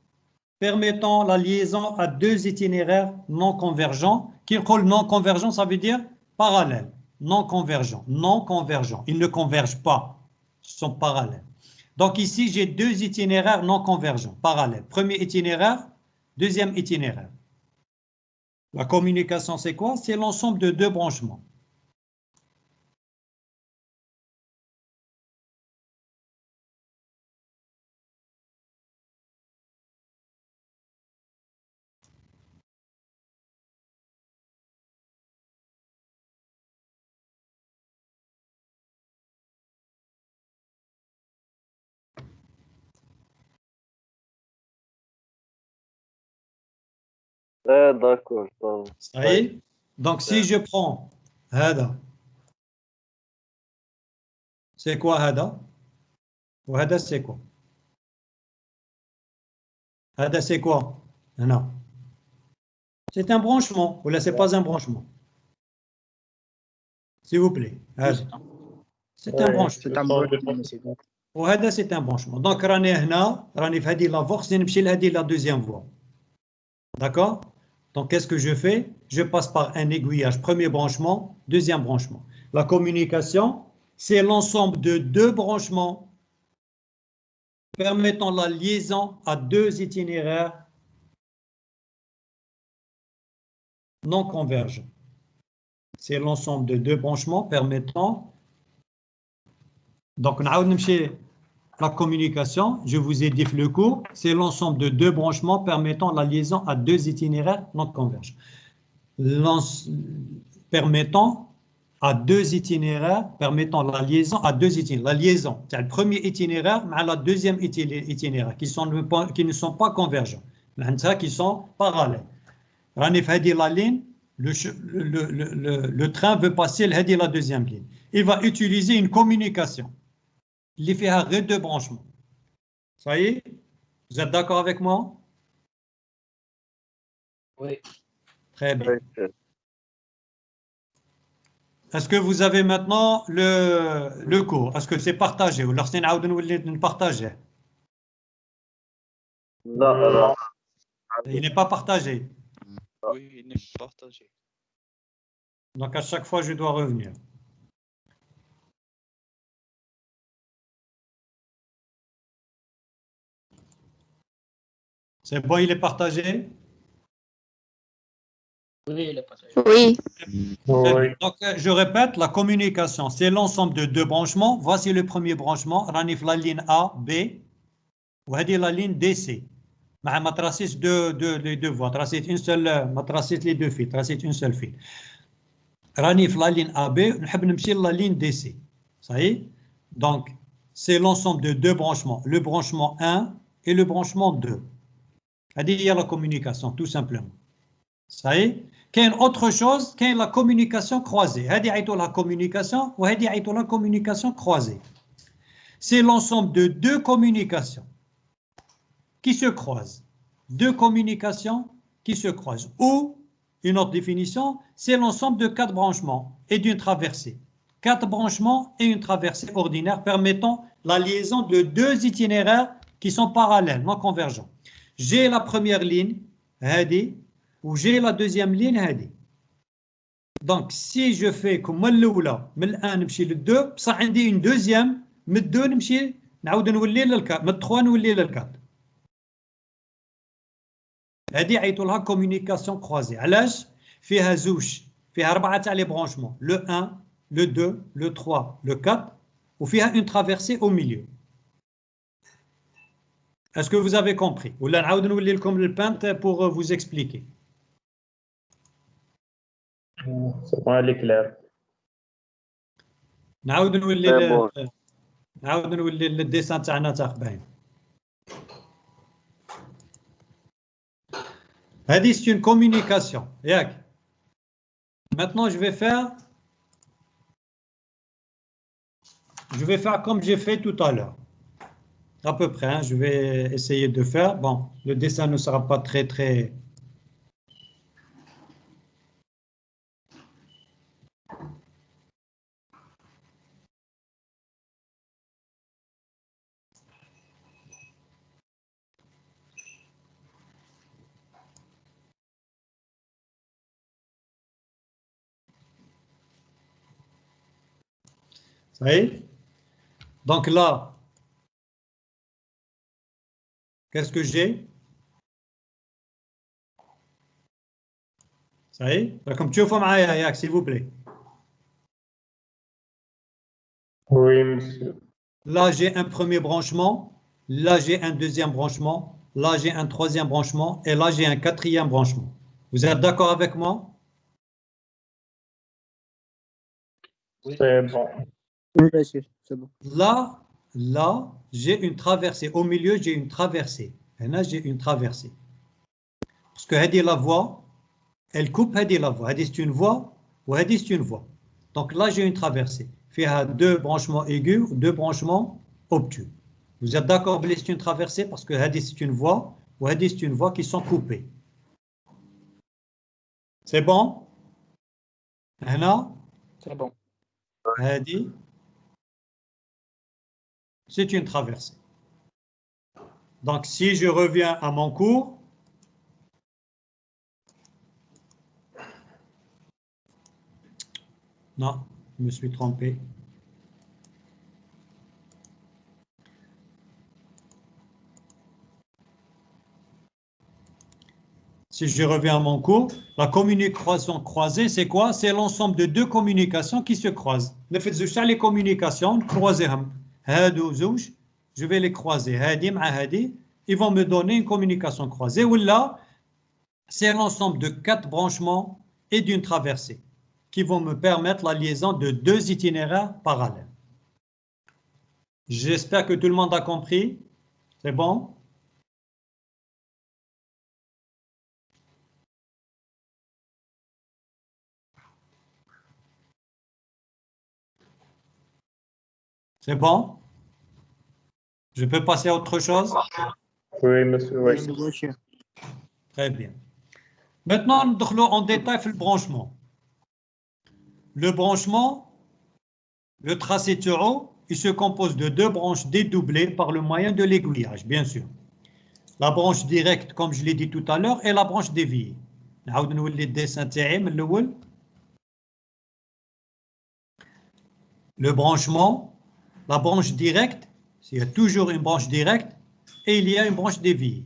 A: permettant la liaison à deux itinéraires non convergents. Qui non convergent, ça veut dire parallèle. Non convergent, non convergent. Ils ne convergent pas, ils sont parallèles. Donc ici, j'ai deux itinéraires non convergents, parallèles. Premier itinéraire, deuxième itinéraire. La communication, c'est quoi? C'est l'ensemble de deux branchements.
I: D'accord.
A: Ça y est? Donc, si je prends Hada, c'est quoi Hada? Ou Hada, c'est quoi? Hada, c'est quoi? Non. C'est un branchement. Ou là, c'est pas un branchement. S'il vous plaît. C'est un branchement. وهذا c'est un branchement. Donc, راني هنا, راني في هذه la voie, نمشي لهذه la deuxième voie. D'accord? Donc, qu'est-ce que je fais? Je passe par un aiguillage, premier branchement, deuxième branchement. La communication, c'est l'ensemble de deux branchements permettant la liaison à deux itinéraires non convergents. C'est l'ensemble de deux branchements permettant... Donc, la communication, je vous ai dit le cours, c'est l'ensemble de deux branchements permettant la liaison à deux itinéraires non convergents. Permettant à deux itinéraires, permettant la liaison à deux itinéraires. La liaison, c'est le premier itinéraire mais le deuxième itinéraire qui ne sont pas convergents, qui sont parallèles. La ligne, le train veut passer la deuxième ligne. Il va utiliser une communication. Il fait un deux branchements. Ça y est? Vous êtes d'accord avec moi?
H: Oui.
A: Très bien. Est-ce que vous avez maintenant le cours? Est-ce que c'est partagé? Ou lorsqu'on a partagé?
I: Non.
A: Il n'est pas partagé.
L: Oui, il n'est pas partagé.
A: Donc à chaque fois, je dois revenir. C'est bon, il est partagé?
H: Oui, il est partagé.
D: Oui.
B: Oui.
A: Donc, je répète, la communication, c'est l'ensemble de deux branchements. Voici le premier branchement, ranif la ligne A, B, ou la ligne DC. ما traces les deux voies, traces une seule, ما traces les deux fils, traces une seule fil. ranif la ligne AB, نحب نمشي la ligne DC. Ça y est? Donc, c'est l'ensemble de deux branchements, le branchement 1 et le branchement 2. Il y a la communication, tout simplement. Ça y est? Quelle autre chose, quelle la communication croisée. La communication ou la communication croisée. C'est l'ensemble de deux communications qui se croisent. Deux communications qui se croisent. Ou, une autre définition, c'est l'ensemble de quatre branchements et d'une traversée. Quatre branchements et une traversée ordinaire permettant la liaison de deux itinéraires qui sont parallèles, non convergents. J'ai la première ligne, هذه, ou j'ai la deuxième ligne, هذه. Donc, si je fais comme الأولى من الآن نمشي للدو, بصح عندي une deuxième, من الدو نمشي نعاود نولي للكات, من التخوا نولي للكات. هذه عيطوا لها communication croisée. علاش؟ فيها زوج, فيها أربعة تاع لي برونشمون, le 1, le 2, le 3, le 4, وفيها une traversée au milieu. Est-ce que vous avez compris? Ou là, نعاود نولي لكم البانت pour vous expliquer.
B: C'est pas aller clair.
A: نعاود نولي للديسان تاعنا تاع باين. هذه c'est une communication. ياك. Maintenant, je vais faire comme j'ai fait tout à l'heure. À peu près, hein, je vais essayer de faire. Bon, le dessin ne sera pas très... Ça y est? Donc là, qu'est-ce que j'ai? Ça y est? Comme tu fais معايا ياك, s'il vous plaît.
B: Oui, monsieur.
A: Là, j'ai un premier branchement. Là, j'ai un deuxième branchement. Là, j'ai un troisième branchement. Et là, j'ai un quatrième branchement. Vous êtes d'accord avec moi?
B: C'est bon.
A: Là, j'ai une traversée. Au milieu, j'ai une traversée. Et là, j'ai une traversée. Parce que هذه la voie, elle coupe هذه la voie. هذه c'est une voie ou هذه c'est une voie. Donc là, j'ai une traversée. فيها deux branchements aigus, deux branchements obtus. Vous êtes d'accord que c'est une traversée parce que هذه c'est une voie ou هذه c'est une voie qui sont coupées. C'est bon? هنا?
H: C'est bon.
A: هذه c'est une traversée. Donc, si je reviens à mon cours, non, je me suis trompé. Si je reviens à mon cours, la communication croisée, c'est quoi? C'est l'ensemble de deux communications qui se croisent. Les communications croisées. Je vais les croiser. Ils vont me donner une communication croisée. Ou là, c'est l'ensemble de quatre branchements et d'une traversée qui vont me permettre la liaison de deux itinéraires parallèles. J'espère que tout le monde a compris. C'est bon? C'est bon? Je peux passer à autre chose?
B: Oui, monsieur. Oui.
A: Très bien. Maintenant, nous entrons en détail sur le branchement. Le branchement, le tracé théo, il se compose de deux branches dédoublées par le moyen de l'aiguillage, bien sûr. La branche directe, comme je l'ai dit tout à l'heure, et la branche déviée. Le branchement, la branche directe, il y a toujours une branche directe et il y a une branche déviée.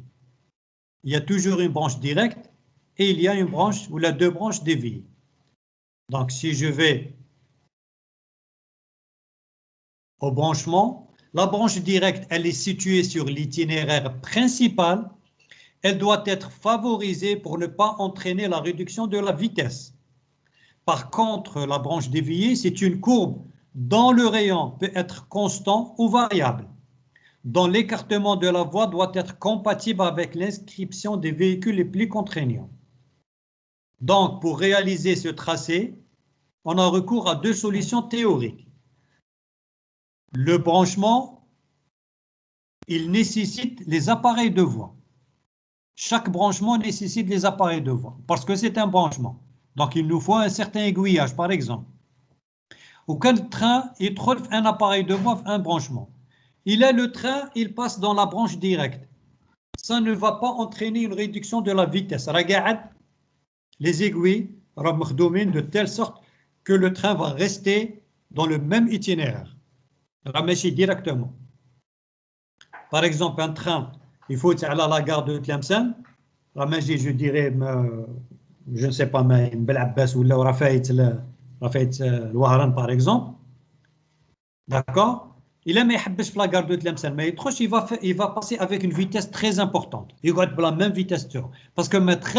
A: il y a toujours une branche directe et il y a une branche ou la deux branches déviées. Donc, si je vais au branchement, la branche directe, elle est située sur l'itinéraire principal. Elle doit être favorisée pour ne pas entraîner la réduction de la vitesse. Par contre, la branche déviée, c'est une courbe dont le rayon peut être constant ou variable, dont l'écartement de la voie doit être compatible avec l'inscription des véhicules les plus contraignants. Donc, pour réaliser ce tracé, on a recours à deux solutions théoriques. Le branchement, il nécessite les appareils de voie. Chaque branchement nécessite les appareils de voie, parce que c'est un branchement. Donc, il nous faut un certain aiguillage, par exemple. Auquel train, il trouve un appareil de voie, un branchement. Il est le train, il passe dans la branche directe. Ça ne va pas entraîner une réduction de la vitesse. Regarde, les aiguilles de telle sorte que le train va rester dans le même itinéraire. Raméchi directement. Par exemple, un train, il faut aller à la gare de Tlemcen. Raméchi, je dirais, je ne sais pas, mais Belabbas ou Rafait Louharan, par exemple. D'accord? Il aime la gare de Tlemcen, mais il va passer avec une vitesse très importante. Il va être la même vitesse. Parce que mettre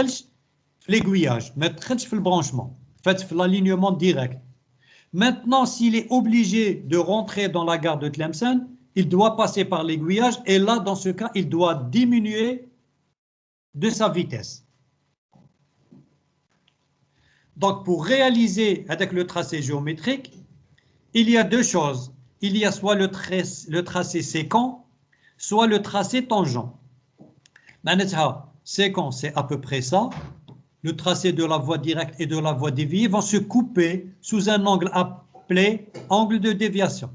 A: l'aiguillage, mettre le branchement, fait l'alignement direct. Maintenant, s'il est obligé de rentrer dans la gare de Tlemcen, il doit passer par l'aiguillage et là, dans ce cas, il doit diminuer de sa vitesse. Donc, pour réaliser avec le tracé géométrique, il y a deux choses. Il y a soit le tracé séquent, soit le tracé tangent. Séquent, c'est à peu près ça. Le tracé de la voie directe et de la voie déviée vont se couper sous un angle appelé angle de déviation.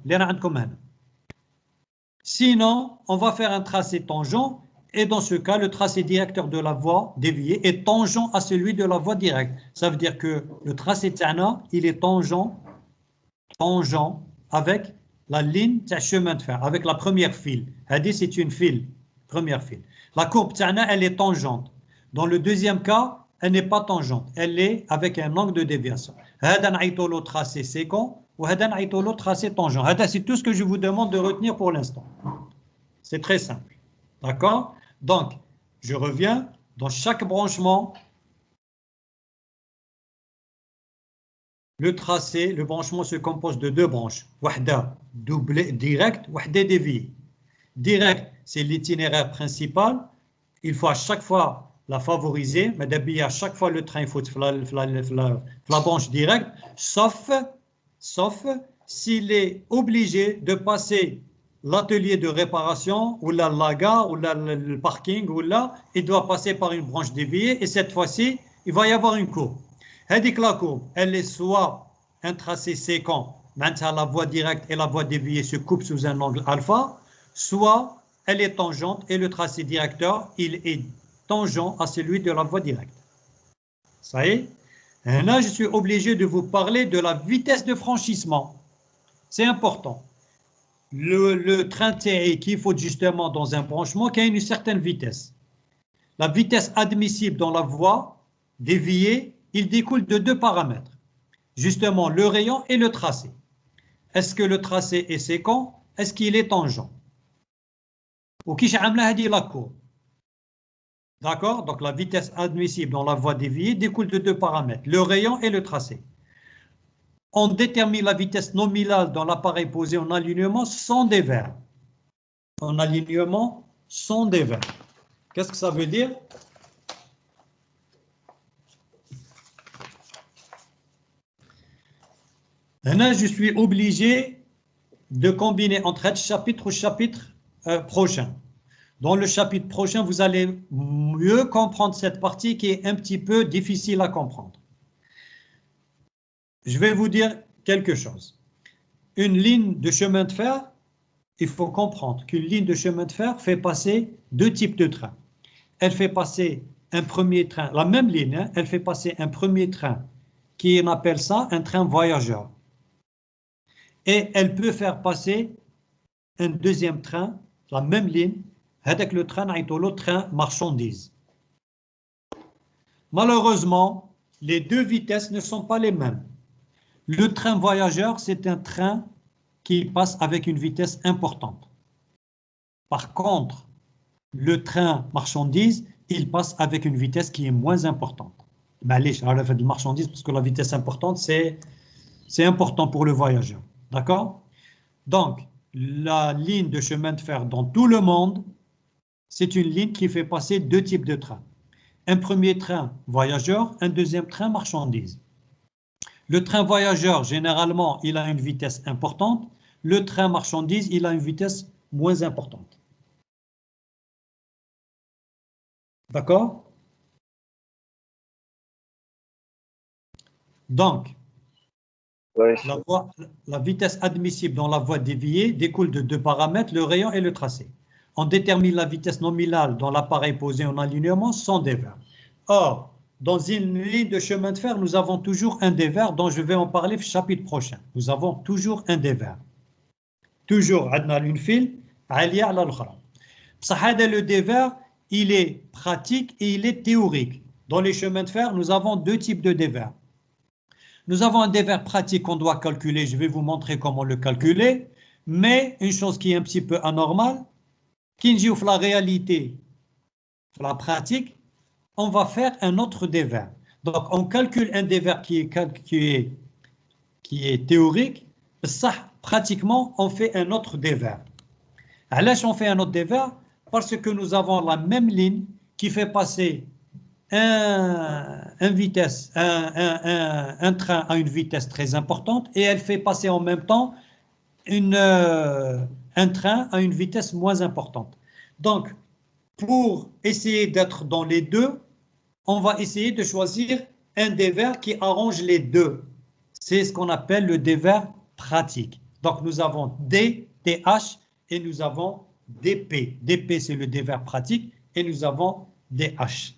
A: Sinon, on va faire un tracé tangent et dans ce cas, le tracé directeur de la voie déviée est tangent à celui de la voie directe. Ça veut dire que le tracé Tana, il est tangent avec la ligne de chemin de fer, avec la première file. C'est une file, première file. La courbe Tana, elle est tangente. Dans le deuxième cas, elle n'est pas tangente, elle est avec un angle de déviation. Le tracé séquent ou le tracé tangent. C'est tout ce que je vous demande de retenir pour l'instant. C'est très simple. D'accord? Donc, je reviens. Dans chaque branchement, le tracé, le branchement se compose de deux branches. Wahda doublé direct, wahda dévié. Direct, c'est l'itinéraire principal. Il faut à chaque fois la favoriser, mais d'habiller à chaque fois le train, il faut la branche directe, sauf s'il est obligé de passer l'atelier de réparation, ou la gare, ou le parking, ou là, il doit passer par une branche déviée, et cette fois-ci, il va y avoir une courbe. La courbe, elle est soit un tracé séquent, maintenant la voie directe et la voie déviée se coupent sous un angle alpha, soit elle est tangente et le tracé directeur, il est tangent à celui de la voie directe. Ça y est. Et là, je suis obligé de vous parler de la vitesse de franchissement. C'est important. Le train TI qu'il faut justement dans un branchement qui a une certaine vitesse. La vitesse admissible dans la voie déviée, il découle de deux paramètres. Justement, le rayon et le tracé. Est-ce que le tracé est séquent? Est-ce qu'il est tangent? Ou qui j'ai amené la courbe? D'accord? Donc la vitesse admissible dans la voie déviée découle de deux paramètres, le rayon et le tracé. On détermine la vitesse nominale dans l'appareil posé en alignement sans dévers. En alignement sans dévers. Qu'est-ce que ça veut dire? Maintenant, je suis obligé de combiner entre chapitre ou chapitre prochain. Dans le chapitre prochain, vous allez mieux comprendre cette partie qui est un petit peu difficile à comprendre. Je vais vous dire quelque chose. Une ligne de chemin de fer, il faut comprendre qu'une ligne de chemin de fer fait passer deux types de trains. Elle fait passer un premier train, la même ligne, hein, elle fait passer un premier train qui on appelle ça un train voyageur. Et elle peut faire passer un deuxième train, la même ligne, avec le train marchandise. Malheureusement, les deux vitesses ne sont pas les mêmes. Le train voyageur, c'est un train qui passe avec une vitesse importante. Par contre, le train marchandise, il passe avec une vitesse qui est moins importante. Mais allez, je vais faire de marchandise parce que la vitesse importante, c'est important pour le voyageur. D'accord? Donc, la ligne de chemin de fer dans tout le monde, c'est une ligne qui fait passer deux types de trains. Un premier train voyageur, un deuxième train marchandise. Le train voyageur, généralement, il a une vitesse importante. Le train marchandise, il a une vitesse moins importante. D'accord? Donc, la vitesse admissible dans la voie déviée découle de deux paramètres, le rayon et le tracé. On détermine la vitesse nominale dans l'appareil posé en alignement sans dévers. Or, dans une ligne de chemin de fer, nous avons toujours un dévers dont je vais en parler au chapitre prochain. Nous avons toujours un dévers. Toujours, on a une file, aliyah ala l'aukhra. Le dévers, il est pratique et il est théorique. Dans les chemins de fer, nous avons deux types de dévers. Nous avons un dévers pratique qu'on doit calculer. Je vais vous montrer comment le calculer. Mais une chose qui est un petit peu anormale, qui dit la réalité, la pratique, on va faire un autre dévers. Donc, on calcule un dévers qui est théorique. Ça, pratiquement, on fait un autre dévers. Alors, on fait un autre dévers parce que nous avons la même ligne qui fait passer un train à une vitesse très importante et elle fait passer en même temps un train à une vitesse moins importante. Donc, pour essayer d'être dans les deux, on va essayer de choisir un dévers qui arrange les deux. C'est ce qu'on appelle le dévers pratique. Donc, nous avons D, TH et nous avons DP. DP, c'est le dévers pratique et nous avons DH.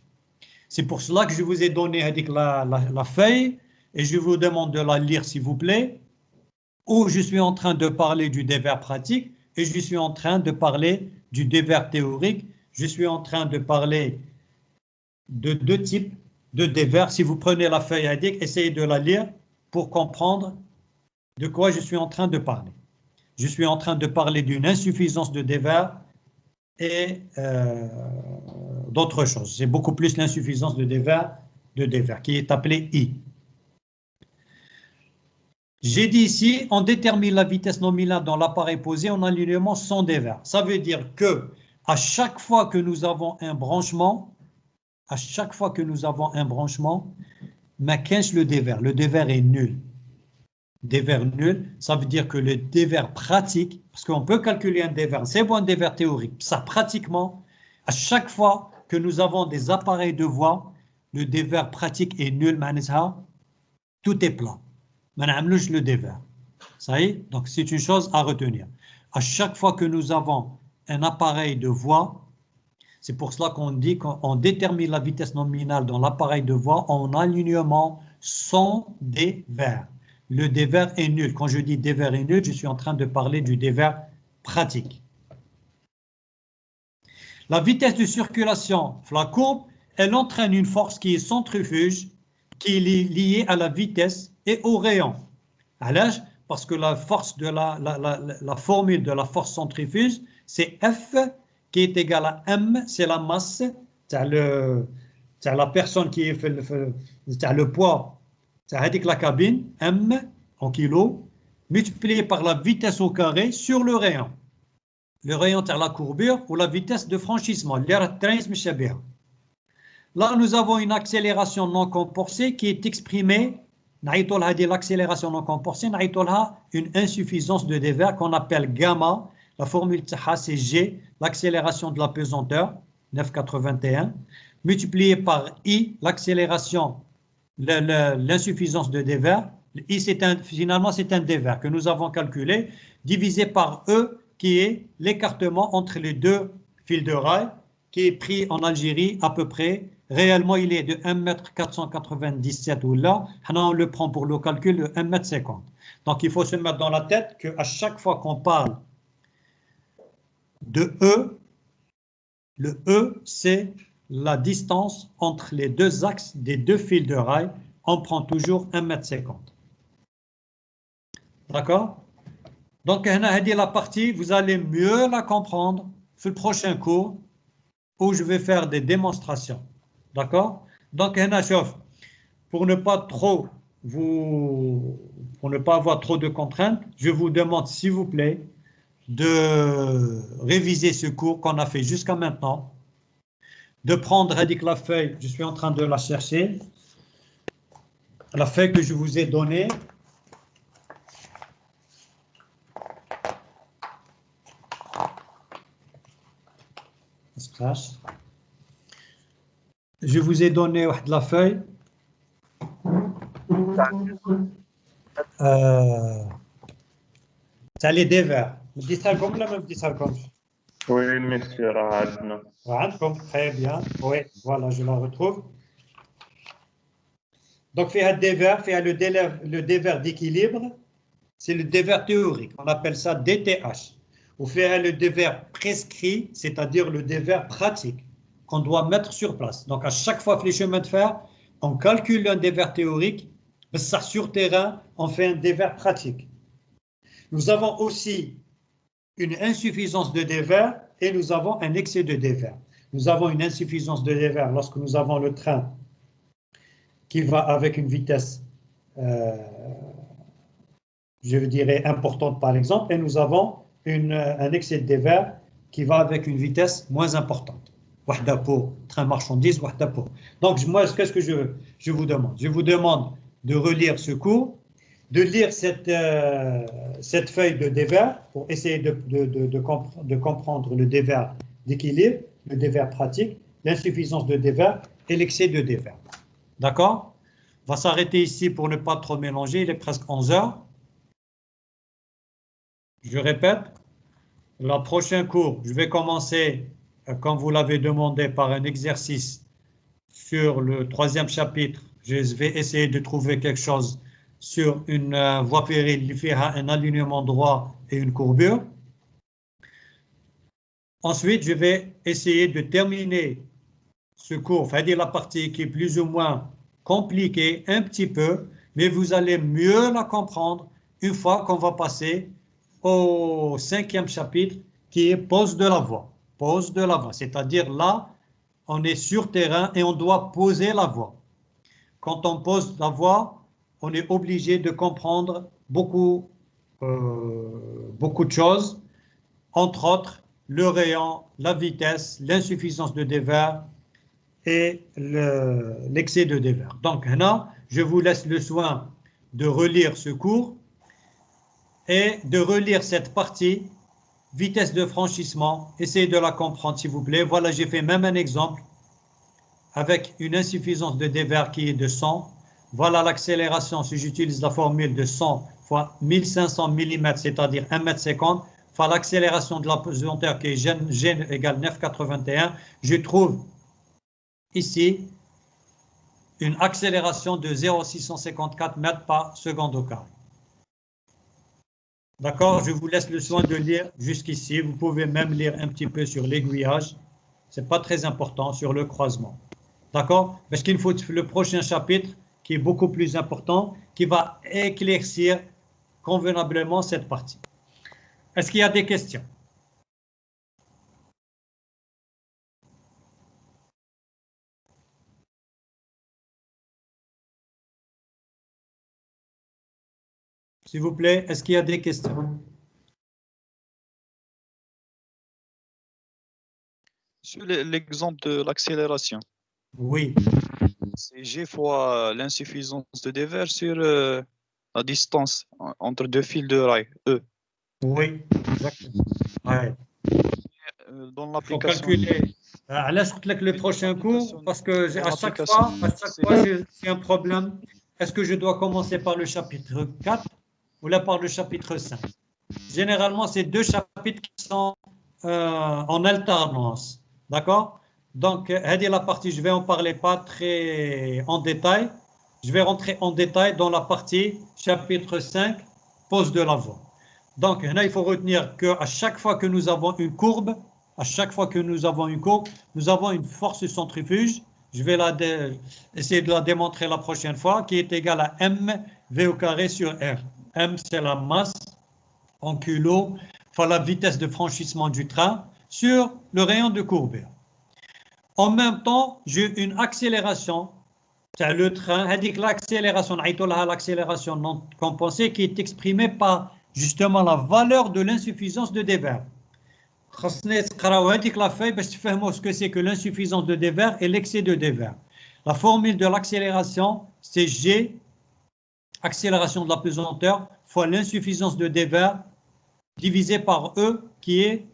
A: C'est pour cela que je vous ai donné la feuille et je vous demande de la lire s'il vous plaît, où je suis en train de parler du dévers pratique et je suis en train de parler du dévers théorique. Je suis en train de parler de deux types de dévers. Si vous prenez la feuille indique, essayez de la lire pour comprendre de quoi je suis en train de parler. Je suis en train de parler d'une insuffisance de dévers et d'autres choses. C'est beaucoup plus l'insuffisance de dévers qui est appelée I. J'ai dit ici, on détermine la vitesse nominale dans l'appareil posé en alignement sans dévers. Ça veut dire que à chaque fois que nous avons un branchement, ma 15 le dévers est nul. Dévers nul, ça veut dire que le dévers pratique, parce qu'on peut calculer un dévers, c'est bon un dévers théorique, ça pratiquement, à chaque fois que nous avons des appareils de voie, le dévers pratique est nul, tout est plat. Le dévers. Ça y est, donc c'est une chose à retenir. À chaque fois que nous avons un appareil de voie, c'est pour cela qu'on dit qu'on détermine la vitesse nominale dans l'appareil de voie en alignement sans dévers. Le dévers est nul. Quand je dis dévers est nul, je suis en train de parler du dévers pratique. La vitesse de circulation, la courbe, elle entraîne une force qui est centrifuge, qui est liée à la vitesse et au rayon. Alors, parce que la force de la formule de la force centrifuge, c'est F qui est égal à M, c'est la masse, c'est la personne qui fait le poids. C'est la cabine, M en kilos, multiplié par la vitesse au carré sur le rayon. Le rayon, c'est la courbure ou la vitesse de franchissement. Là, nous avons une accélération non composée qui est exprimée, l'accélération non composée, une insuffisance de dévers qu'on appelle gamma. La formule c'est G, l'accélération de la pesanteur, 9,81, multiplié par I, l'accélération l'insuffisance de dévers. I, finalement, c'est un dévers que nous avons calculé, divisé par E, qui est l'écartement entre les deux fils de rail, qui est pris en Algérie à peu près. Réellement, il est de 1,497 m ou là. On le prend pour le calcul de 1,50 m. Donc, il faut se mettre dans la tête qu'à chaque fois qu'on parle de E, le E, c'est la distance entre les deux axes des deux fils de rail. On prend toujours 1,50 m. D'accord? Donc, la partie, vous allez mieux la comprendre sur le prochain cours où je vais faire des démonstrations. D'accord? Donc, pour ne pas avoir trop de contraintes, je vous demande, s'il vous plaît, de réviser ce cours qu'on a fait jusqu'à maintenant, de prendre la feuille, je suis en train de la chercher, la feuille que je vous ai donnée. Je vous ai donné la feuille. Ça les dévers.
B: Oui, monsieur Rahadna.
A: Très bien. Oui, voilà, je la retrouve. Donc, le dévers d'équilibre, c'est le dévers théorique. On appelle ça DTH. Ou faire le dévers prescrit, c'est-à-dire le dévers pratique qu'on doit mettre sur place. Donc, à chaque fois que les chemins de fer, on calcule un dévers théorique, mais ça, sur terrain, on fait un dévers pratique. Nous avons aussi une insuffisance de dévers et nous avons un excès de dévers. Nous avons une insuffisance de dévers lorsque nous avons le train qui va avec une vitesse, je dirais, importante par exemple, et nous avons un excès de dévers qui va avec une vitesse moins importante. Wahda pour train marchandise, wahda pour. Donc, moi, qu'est-ce que je vous demande? Je vous demande de relire ce cours, de lire cette feuille de dévers pour essayer de comprendre le dévers d'équilibre, le dévers pratique, l'insuffisance de dévers et l'excès de dévers. D'accord? On va s'arrêter ici pour ne pas trop mélanger, il est presque 11 heures. Je répète, le prochain cours, je vais commencer, comme vous l'avez demandé, par un exercice sur le 3e chapitre. Je vais essayer de trouver quelque chose sur une voie ferrée qui fait un alignement droit et une courbure. Ensuite, je vais essayer de terminer ce cours, c'est-à-dire la partie qui est plus ou moins compliquée, un petit peu, mais vous allez mieux la comprendre une fois qu'on va passer au 5e chapitre qui est pose de la voie. Pose de la voie, c'est-à-dire là, on est sur terrain et on doit poser la voie. Quand on pose la voie, on est obligé de comprendre beaucoup de choses, entre autres le rayon, la vitesse, l'insuffisance de dévers et l'excès de dévers. Donc là, je vous laisse le soin de relire ce cours et de relire cette partie, vitesse de franchissement. Essayez de la comprendre s'il vous plaît. Voilà, j'ai fait même un exemple avec une insuffisance de dévers qui est de 100. Voilà l'accélération, si j'utilise la formule de 100 fois 1500 mm, c'est-à-dire 1,50 m, fois l'accélération de la pesanteur qui est G égale 9,81, je trouve ici une accélération de 0,654 mètres par seconde au carré. D'accord, je vous laisse le soin de lire jusqu'ici. Vous pouvez même lire un petit peu sur l'aiguillage. Ce n'est pas très important, sur le croisement. D'accord? Parce qu'il faut le prochain chapitre qui est beaucoup plus important, qui va éclaircir convenablement cette partie. Est-ce qu'il y a des questions? S'il vous plaît, est-ce qu'il y a des questions?
L: Sur l'exemple de l'accélération.
A: Oui.
L: C'est G fois l'insuffisance de dévers sur la distance entre deux fils de rail, E.
A: Oui, exactement. Ouais.
L: Dans
A: Il faut
L: l'application.
A: calculer. Là, je clique le prochain cours parce que à chaque fois, j'ai un problème. Est-ce que je dois commencer par le chapitre 4 ou là par le chapitre 5? Généralement, c'est deux chapitres qui sont en alternance. D'accord? Donc, la partie, je vais en parler pas très en détail. Je vais rentrer en détail dans la partie chapitre 5, pose de la voie. Donc, là, il faut retenir qu'à chaque fois que nous avons une courbe, à chaque fois que nous avons une courbe, nous avons une force centrifuge. Je vais essayer de la démontrer la prochaine fois, qui est égale à mv au carré sur r. M, c'est la masse en kilos fois la vitesse de franchissement du train sur le rayon de courbure. En même temps, j'ai une accélération. C'est le train, l'accélération non compensée qui est exprimée par justement la valeur de l'insuffisance de Devers. La feuille parce que ce que c'est que l'insuffisance de Devers et l'excès de Devers. La formule de l'accélération, c'est G, accélération de la pesanteur, fois l'insuffisance de Devers divisé par E, qui est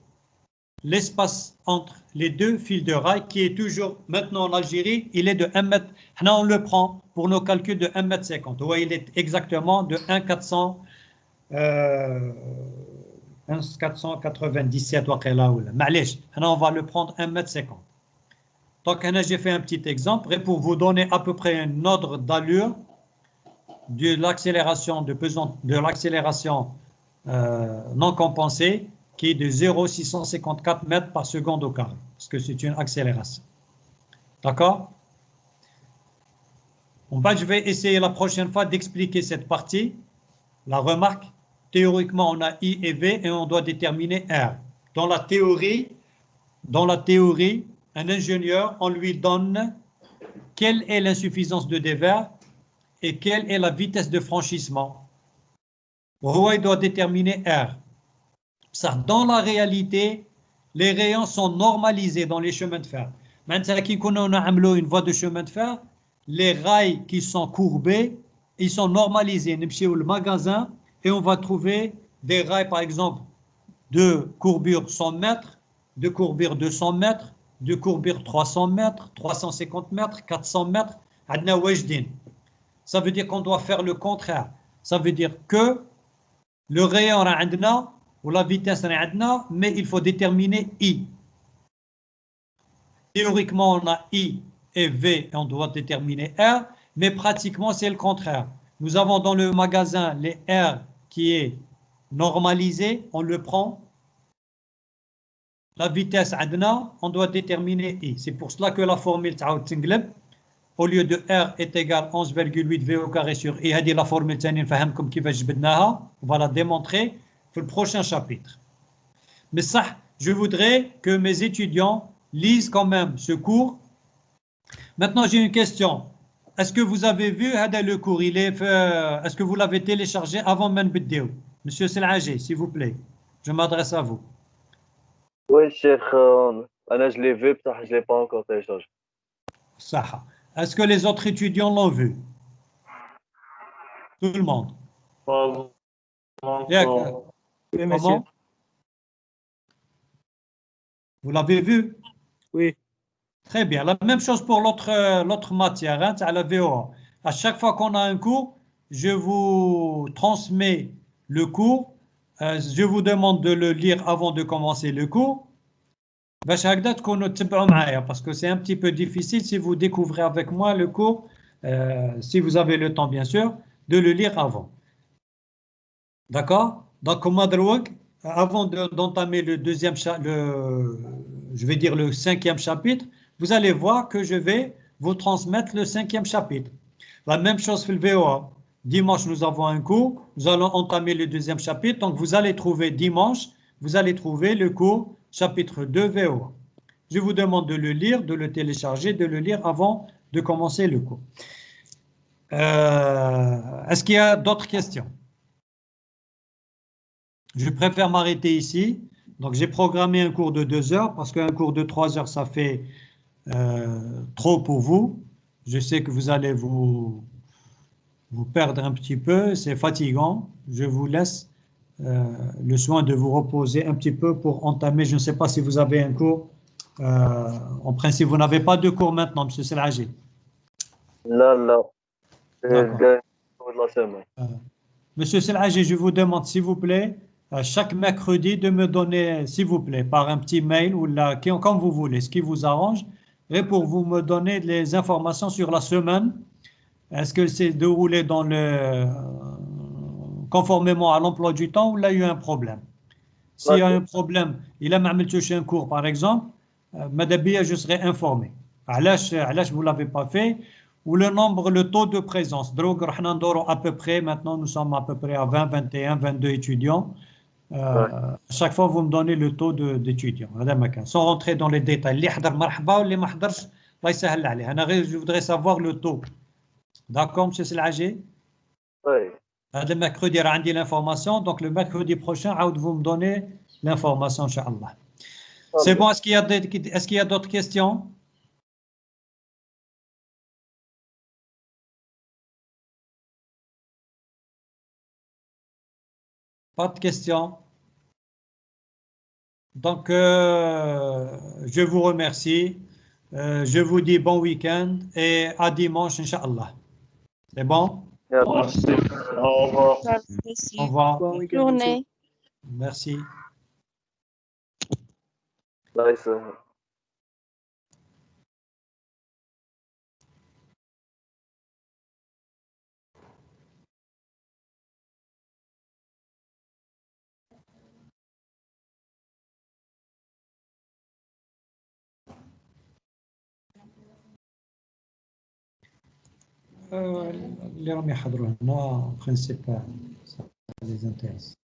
A: l'espace entre les deux fils de rail, qui est toujours, maintenant en Algérie, il est de 1 mètre. Là, on le prend pour nos calculs de 1,50 m. Ouais, il est exactement de 1,497. Malèche. Là, on va le prendre 1,50 m. Donc, là, j'ai fait un petit exemple et pour vous donner à peu près un ordre d'allure de l'accélération non compensée, qui est de 0,654 mètres par seconde au carré, parce que c'est une accélération. D'accord? Je vais essayer la prochaine fois d'expliquer cette partie. La remarque, théoriquement, on a I et V et on doit déterminer R. Dans la théorie, un ingénieur, on lui donne quelle est l'insuffisance de Devers et quelle est la vitesse de franchissement. Il doit déterminer R. Ça, dans la réalité, les rayons sont normalisés dans les chemins de fer. Maintenant, si on a une voie de chemin de fer, les rails qui sont courbés, ils sont normalisés. On va au magasin et on va trouver des rails, par exemple, de courbure 100 mètres, de courbure 200 mètres, de courbure 300 mètres, 350 mètres, 400 mètres. Ça veut dire qu'on doit faire le contraire. Ça veut dire que le rayon ou la vitesse, mais il faut déterminer I. Théoriquement, on a I et V et on doit déterminer R, mais pratiquement, c'est le contraire. Nous avons dans le magasin les R qui est normalisé, on le prend. La vitesse, on doit déterminer I. C'est pour cela que la formule au lieu de R est égal à 11,8 V au carré sur I. C'est la formule on va la démontrer pour le prochain chapitre. Mais ça, je voudrais que mes étudiants lisent quand même ce cours. Maintenant, j'ai une question. Est-ce que vous avez vu le cours? Est-ce que vous l'avez téléchargé avant même vidéo? Monsieur Selhaji, s'il vous plaît. Je m'adresse à vous.
I: Oui, Cheikh, je l'ai vu, je ne l'ai pas encore téléchargé.
A: Ça. Est-ce que les autres étudiants l'ont vu? Tout le monde.
H: Oui, monsieur.
A: Vous l'avez vu?
H: Oui.
A: Très bien. La même chose pour l'autre matière, à la VOA. À chaque fois qu'on a un cours, je vous transmets le cours. Je vous demande de le lire avant de commencer le cours. Parce que c'est un petit peu difficile si vous découvrez avec moi le cours, si vous avez le temps bien sûr, de le lire avant. D'accord? Donc, avant d'entamer le deuxième, je vais dire le 5e chapitre, vous allez voir que je vais vous transmettre le 5e chapitre. La même chose pour le VOA. Dimanche, nous avons un cours, nous allons entamer le 2e chapitre. Donc, vous allez trouver dimanche, vous allez trouver le cours chapitre 2 VOA. Je vous demande de le lire, de le télécharger, de le lire avant de commencer le cours. Est-ce qu'il y a d'autres questions? Je préfère m'arrêter ici. Donc, j'ai programmé un cours de 2 heures parce qu'un cours de 3 heures, ça fait trop pour vous. Je sais que vous allez vous perdre un petit peu. C'est fatigant. Je vous laisse le soin de vous reposer un petit peu pour entamer. Je ne sais pas si vous avez un cours. En principe, vous n'avez pas de cours maintenant, M. Selhaji.
I: Non. C'est le cours de la semaine.
A: Monsieur Selhaji, je vous demande, s'il vous plaît, chaque mercredi, de me donner, s'il vous plaît, par un petit mail ou là, comme vous voulez, ce qui vous arrange, et pour vous me donner les informations sur la semaine. Est-ce que c'est déroulé conformément à l'emploi du temps ou là, il y a eu un problème? s'il y a un problème, il a même touché un cours, par exemple, Madabia, je serai informé. علاش vous l'avez pas fait, ou le nombre, le taux de présence. Donc, à peu près, maintenant, nous sommes à peu près à 20, 21, 22 étudiants. À chaque fois, vous me donnez le taux d'étudiants. Sans rentrer dans les détails. اللي حضر مرحبا واللي ما حضرش الله يسهل عليه. أنا غير je voudrais savoir le taux. D'accord, monsieur Selhaji?
I: Oui.
A: Le mercredi, il y a l'information. Donc, le mercredi prochain, vous me donnez l'information, Inch'Allah. C'est bon, est-ce qu'il y a d'autres questions? Pas de questions. Donc, je vous remercie. Je vous dis bon week-end et à dimanche, Inch'Allah. C'est bon?
B: Merci. Au revoir.
A: Au revoir.
D: Bonne journée.
A: Merci.
I: الله يسهل.
A: اللي راهم يحضروا هنا برينسيبال ça les intéresse.